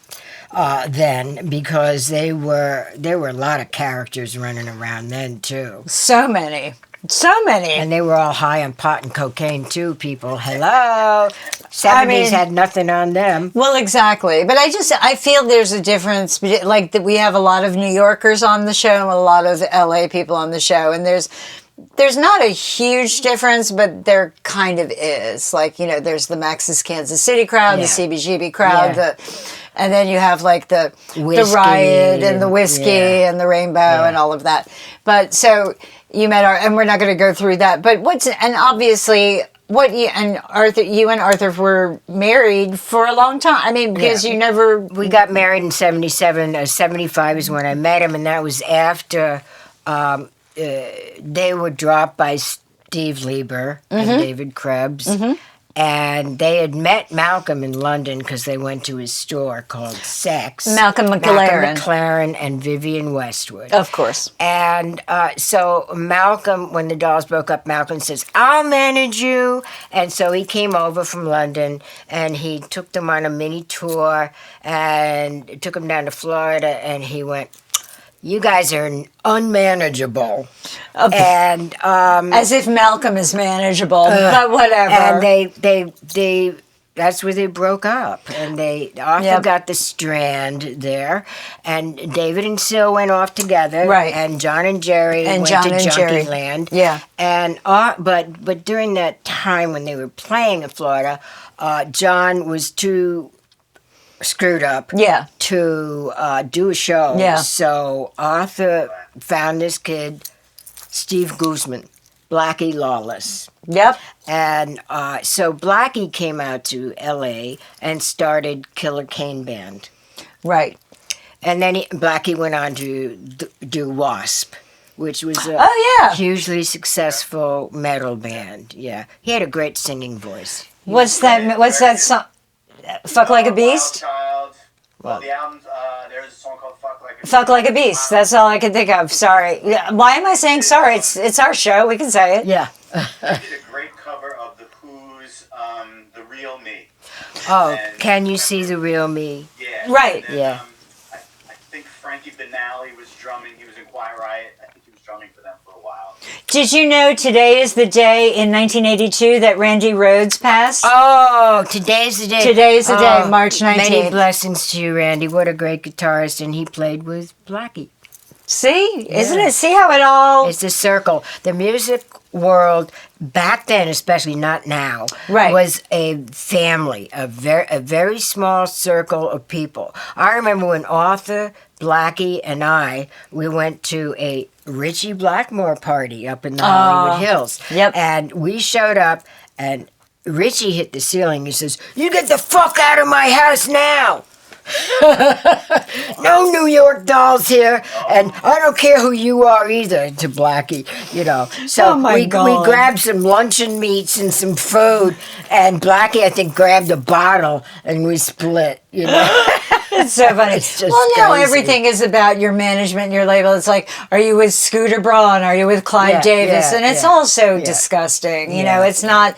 B: then, because there were a lot of characters running around then too.
A: So many. So many.
B: And they were all high on pot and cocaine too, people. Hello. 70s had nothing on them.
A: Well, exactly. But I feel there's a difference, like that we have a lot of New Yorkers on the show and a lot of LA people on the show. And there's not a huge difference, but there kind of is. Like, there's the Max's Kansas City crowd, the CBGB crowd, and then you have like the riot and the whiskey and the rainbow and all of that. But so you met and we're not going to go through that. But obviously you and Arthur were married for a long time. I mean, because
B: we got married in 77. 75 is when I met him, and that was after they were dropped by Steve Lieber and David Krebs. And they had met Malcolm in London because they went to his store called Sex.
A: Malcolm
B: McLaren and Vivian Westwood.
A: Of course.
B: And so Malcolm, when the Dolls broke up, Malcolm says, I'll manage you. And so he came over from London and he took them on a mini tour and took them down to Florida, and he went, you guys are unmanageable. And
A: as if Malcolm is manageable, but whatever.
B: And they that's where they broke up. And Arthur got the Strand there, and David and Sil went off together.
A: Right.
B: And John and Jerry went to Junkie-Land.
A: Yeah.
B: And but during that time when they were playing in Florida, John was too screwed up to do a show.
A: Yeah.
B: So Arthur found this kid, Steve Guzman, Blackie Lawless.
A: Yep.
B: And so Blackie came out to L.A. and started Killer Kane Band.
A: Right.
B: And then Blackie went on to do Wasp, which was a hugely successful metal band. Yeah. He had a great singing voice.
A: What's that song? Fuck Like a Beast?
C: Well, the album, there's a song called Fuck Like a Beast.
A: Fuck Like a Beast. That's all I can think of. Sorry. Why am I saying sorry? It's our show. We can say it.
B: Yeah.
C: They did a great cover of The Who's The Real Me.
B: Oh,
C: And
B: Can You See the Real Me?
C: Yeah.
A: Right.
C: And then,
B: Yeah.
C: I think Frankie Banali was drumming. He was in Quiet Riot. I think he was drumming for them for a while.
A: Did you know today is the day in 1982 that Randy Rhoads passed?
B: Oh, today's the day.
A: Today's the day, March 19th.
B: Many blessings to you, Randy. What a great guitarist. And he played with Blackie.
A: See? Isn't it? See how it all...
B: It's a circle. The music world, back then especially, not now,
A: Right.
B: was a family, a very small circle of people. I remember when Arthur, Blackie, and we went to a Richie Blackmore party up in the Hollywood Hills.
A: Yep.
B: And we showed up, and Richie hit the ceiling. He says, "You get the fuck out of my house now!" No New York Dolls here, and I don't care who you are either, to Blackie, So we grabbed some luncheon meats and some food, and Blackie, I think, grabbed a bottle, and we split,
A: It's so funny.
B: It's just
A: now
B: crazy.
A: everything is about your management and your label. It's like, are you with Scooter Braun? Are you with Clive Davis? And it's all so disgusting. It's not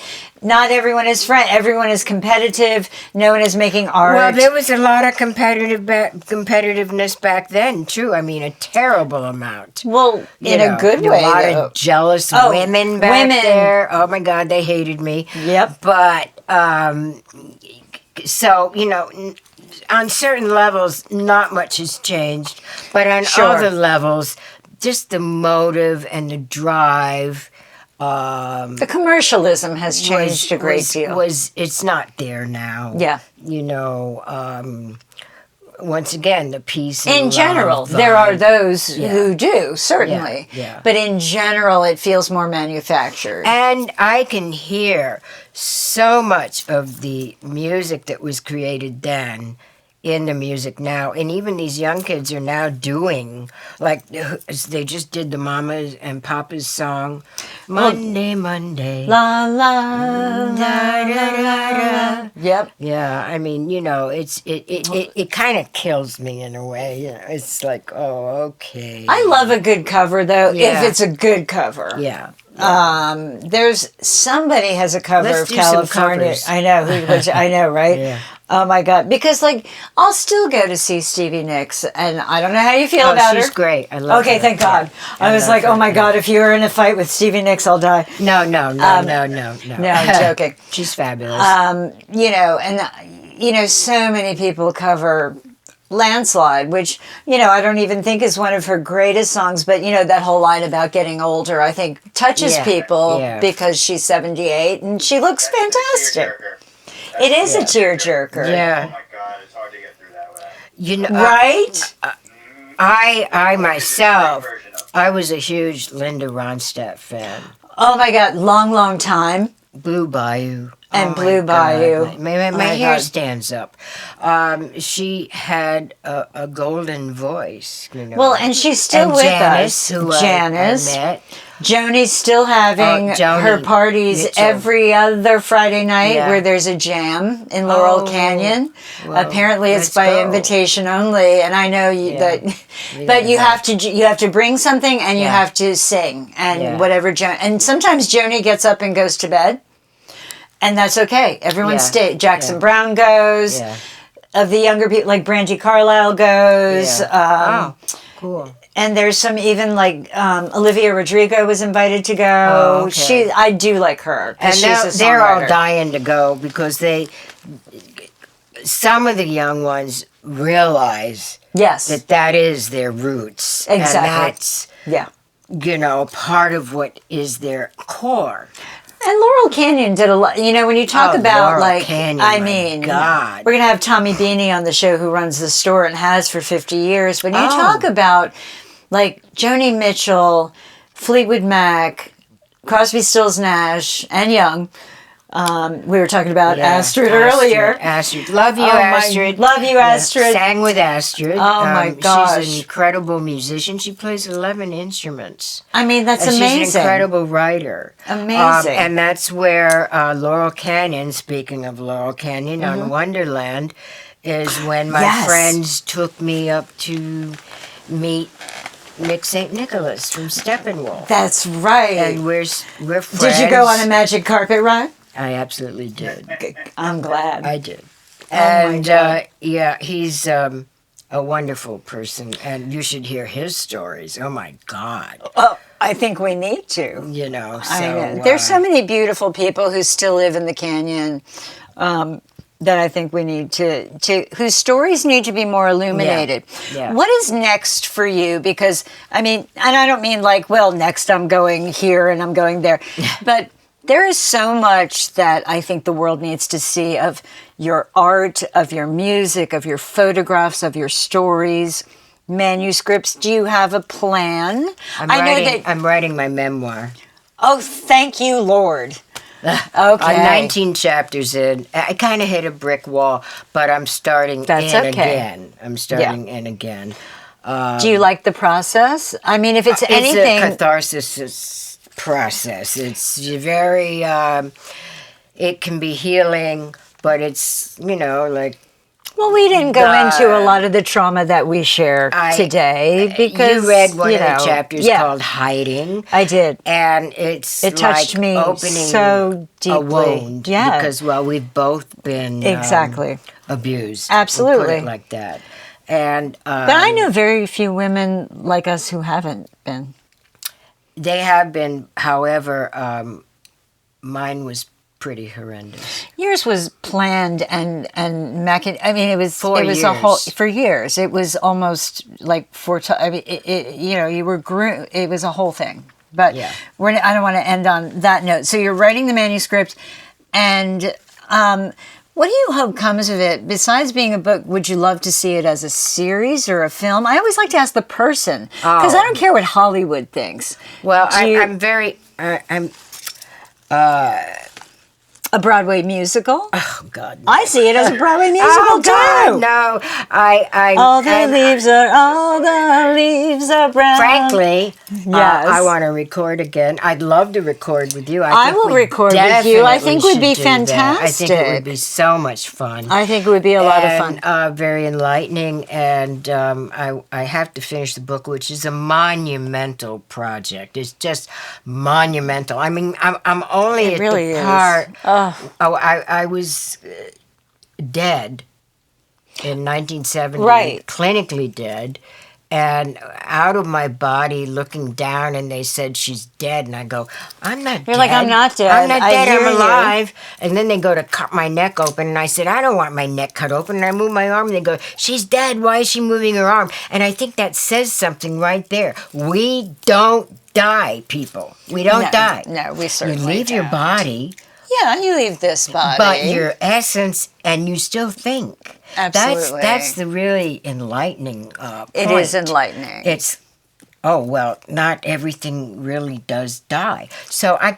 A: everyone is friend. Everyone is competitive. No one is making art.
B: Well, there was a lot of competitiveness back then, too. I mean, a terrible amount.
A: Well, in a good way,
B: a lot of jealous women back there. Oh, my God, they hated me.
A: Yep.
B: But, so, on certain levels, not much has changed. But on other levels, just the motive and the drive...
A: the commercialism has changed a great deal.
B: It's not there now.
A: Yeah.
B: Once again, the peace and
A: in
B: love
A: general,
B: vibe.
A: there are those who do, certainly.
B: Yeah.
A: But in general, it feels more manufactured.
B: And I can hear so much of the music that was created then in the music now. And even these young kids are now doing, like, they just did the Mamas and Papas song, Monday, Monday.
A: La, la, da, da, da, da. Yep.
B: Yeah, I mean, it kind of kills me in a way. It's like, oh, okay.
A: I love a good cover, though,
B: Yeah.
A: if it's a good cover.
B: Yeah.
A: There's somebody has a cover
B: Let's
A: of
B: do some
A: California.
B: covers.
A: I know, I know, right?
B: Yeah.
A: Oh my God! Because I'll still go to see Stevie Nicks, and I don't know how you feel about her.
B: She's great. I love her.
A: Okay, thank God. I was like, oh my God, if you were in a fight with Stevie Nicks, I'll die.
B: No.
A: No, I'm joking.
B: She's fabulous.
A: So many people cover Landslide, which, I don't even think is one of her greatest songs, but, that whole line about getting older, I think touches people because she's 78 and she looks fantastic. It is a tearjerker.
B: Yeah.
C: Oh my God, it's hard to get through that without.
A: Right?
B: I myself, I was a huge Linda Ronstadt fan.
A: Oh my God, long time.
B: Blue Bayou.
A: And Blue Bayou.
B: My hair stands up. She had a golden voice,
A: Well, and she's still with
B: Janice,
A: us.
B: Who
A: Janice.
B: I met.
A: Joni's still having her parties
B: Mitchell.
A: every other Friday night where there's a jam in Laurel Canyon.
B: Well,
A: apparently it's by invitation only, and I know but you have to bring something and you have to sing and whatever and sometimes Joni gets up and goes to bed. And that's okay. Everyone stays. Jackson Brown goes.
B: Yeah.
A: Of the younger people, like Brandy Carlisle goes.
B: Cool.
A: And there's some even Olivia Rodrigo was invited to go.
B: Oh, okay.
A: I do like her.
B: And they're all dying to go because some of the young ones realize that is their roots.
A: Exactly.
B: And that's, part of what is their core.
A: And Laurel Canyon did a lot. When you talk about
B: Laurel Canyon, God.
A: We're going to have Tommy Beanie on the show who runs the store and has for 50 years. When you talk about Joni Mitchell, Fleetwood Mac, Crosby, Stills, Nash, and Young. We were talking about Astrid earlier.
B: Astrid. Love you, Astrid.
A: Love you, Astrid.
B: Sang with Astrid.
A: Oh, my gosh.
B: She's an incredible musician. She plays 11 instruments.
A: I mean, that's amazing.
B: She's an incredible writer.
A: Amazing.
B: And that's where Laurel Canyon, speaking of Laurel Canyon on Wonderland, is when my friends took me up to meet Nick St. Nicholas from Steppenwolf.
A: That's right.
B: And we're friends.
A: Did you go on a magic carpet ride?
B: I absolutely did.
A: I'm glad.
B: I did.
A: And
B: he's a wonderful person, and you should hear his stories. Oh my God.
A: Oh, I think we need to. There's so many beautiful people who still live in the canyon. That I think we need to whose stories need to be more illuminated.
B: Yeah.
A: What is next for you? Because, and I don't mean next I'm going here and I'm going there, but there is so much that I think the world needs to see of your art, of your music, of your photographs, of your stories, manuscripts. Do you have a plan?
B: I'm writing my memoir.
A: Oh, thank you, Lord. Okay.
B: I'm 19 chapters in. I kind of hit a brick wall, but I'm starting again. I'm starting in again.
A: Do you like the process? If it's anything...
B: It's a catharsis process. It's very... it can be healing, but it's,
A: Well, we didn't go into a lot of the trauma that we share today because
B: you read one of the chapters called "Hiding."
A: I did,
B: and it
A: touched me
B: opening
A: so deeply.
B: A wound, because we've both been abused.
A: Absolutely,
B: put it like that. And
A: but I know very few women like us who haven't been.
B: They have been, however, mine was pretty horrendous.
A: Yours was planned and it was
B: 4 years.
A: A whole for years. It was almost like 4 times. You were groomed. It was a whole thing. But I don't want to end on that note. So you're writing the manuscript, and what do you hope comes of it? Besides being a book, would you love to see it as a series or a film? I always like to ask the person because I don't care what Hollywood thinks.
B: Well, I'm very.
A: A Broadway musical?
B: Oh God! No.
A: I see it as a Broadway musical too.
B: God, no,
A: all the leaves are brown.
B: Frankly,
A: yes.
B: I want to record again. I'd love to record with you.
A: I will record with you. I think it would be fantastic.
B: I think it would be so much fun.
A: I think it would be a lot of fun.
B: Very enlightening, and I have to finish the book, which is a monumental project. It's just monumental. I'm only at the part.
A: Oh.
B: I was dead in 1970,
A: Right.
B: clinically dead, and out of my body looking down, and they said she's dead, and I go, I'm not
A: You're
B: dead.
A: like, I'm not dead.
B: I'm not
A: I
B: dead,
A: hear
B: I'm
A: you."
B: alive. And then they go to cut my neck open, and I said, I don't want my neck cut open. And I move my arm, and they go, she's dead. Why is she moving her arm? And I think that says something right there. We don't die, people. We don't die.
A: No, we
B: You
A: certainly
B: leave your
A: don't.
B: body,
A: Yeah, you leave this body.
B: but your essence, and you still think.
A: Absolutely.
B: That's the really enlightening point.
A: It is enlightening.
B: It's, oh, well, not everything really does die. So I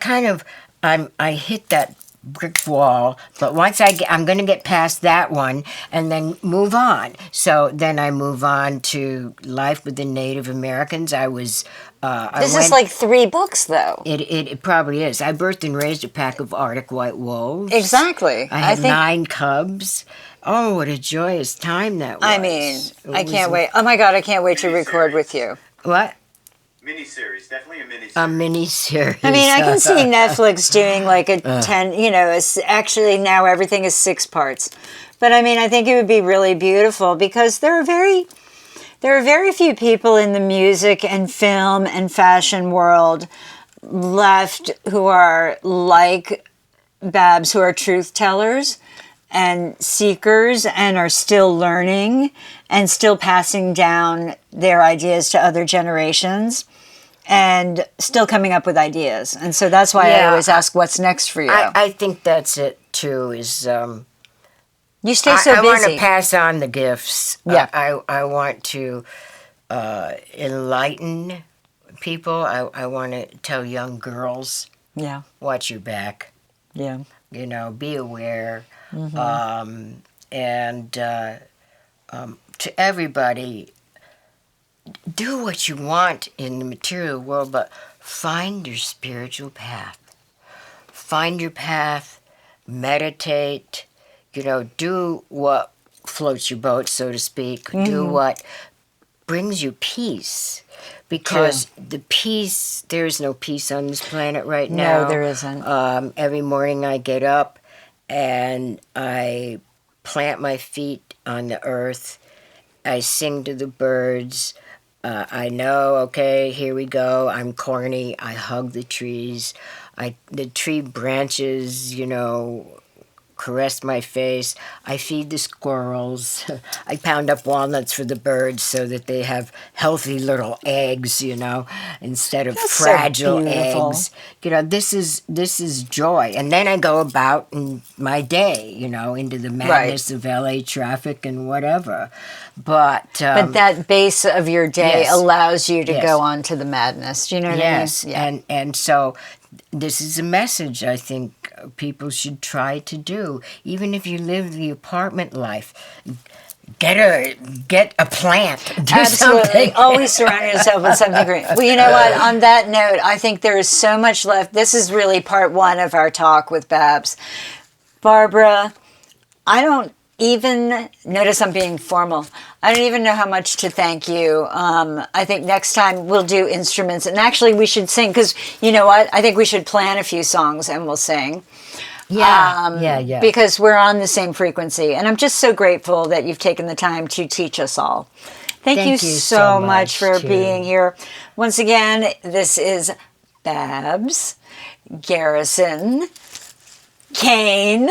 B: hit that brick wall, but once I'm going to get past that one and then move on. So then I move on to life with the Native Americans.
A: This is like 3 books, though.
B: It probably is. I birthed and raised a pack of Arctic white wolves.
A: Exactly.
B: I had
A: think,
B: 9 cubs. Oh, what a joyous time that was.
A: I mean,
B: It
A: I
B: was
A: can't wait. Oh my God, I can't wait to record with you.
B: What?
C: Miniseries, definitely a miniseries.
B: A mini-series.
A: I mean, I can see Netflix doing like a 10, actually now everything is 6 parts. But I mean, I think it would be really beautiful because there are very few people in the music and film and fashion world left who are like Babs, who are truth tellers and seekers and are still learning and still passing down their ideas to other generations and still coming up with ideas. And so that's why I always ask, what's next for you?
B: I think that's it, too, is...
A: You stay so
B: I
A: busy.
B: want to pass on the gifts.
A: Yeah.
B: I want to enlighten people. I want to tell young girls,
A: Yeah.
B: watch your back.
A: Yeah.
B: Be aware. And to everybody, do what you want in the material world, but find your spiritual path. Find your path, meditate, do what floats your boat, so to speak. Do what brings you peace. Because there is no peace on this planet right now.
A: No, there isn't.
B: Every morning I get up and I plant my feet on the earth. I sing to the birds. I know, okay, here we go. I'm corny. I hug the trees. The tree branches, caress my face. I feed the squirrels. I pound up walnuts for the birds so that they have healthy little eggs, instead of
A: That's so
B: fragile
A: beautiful.
B: eggs. This is joy. And then I go about in my day, into the madness of LA traffic and whatever. But
A: that base of your day
B: yes.
A: allows you to
B: Yes.
A: go on to the madness. Do you know what
B: yes,
A: I mean? Yeah.
B: and so this is a message I think people should try to do. Even if you live the apartment life, get a plant. Do
A: Absolutely.
B: something.
A: Always surround yourself with something green. Well, you know what? On that note, I think there is so much left. This is really part 1 of our talk with Babs. Barbara, I don't even notice I'm being formal. I don't even know how much to thank you. I think next time we'll do instruments, and actually we should sing, because you know what? I think we should plan a few songs and we'll sing.
B: Yeah.
A: Because we're on the same frequency. And I'm just so grateful that you've taken the time to teach us all. Thank you so much for
B: too.
A: being here. Once again, this is Babs Garrison Kane.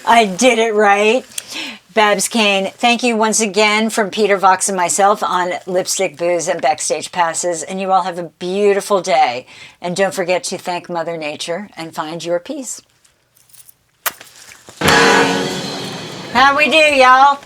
A: I did it right. Babs Kane, thank you once again from Peter Vox and myself on Lipstick, Booze, and Backstage Passes. And you all have a beautiful day. And don't forget to thank Mother Nature and find your peace. How we do, y'all?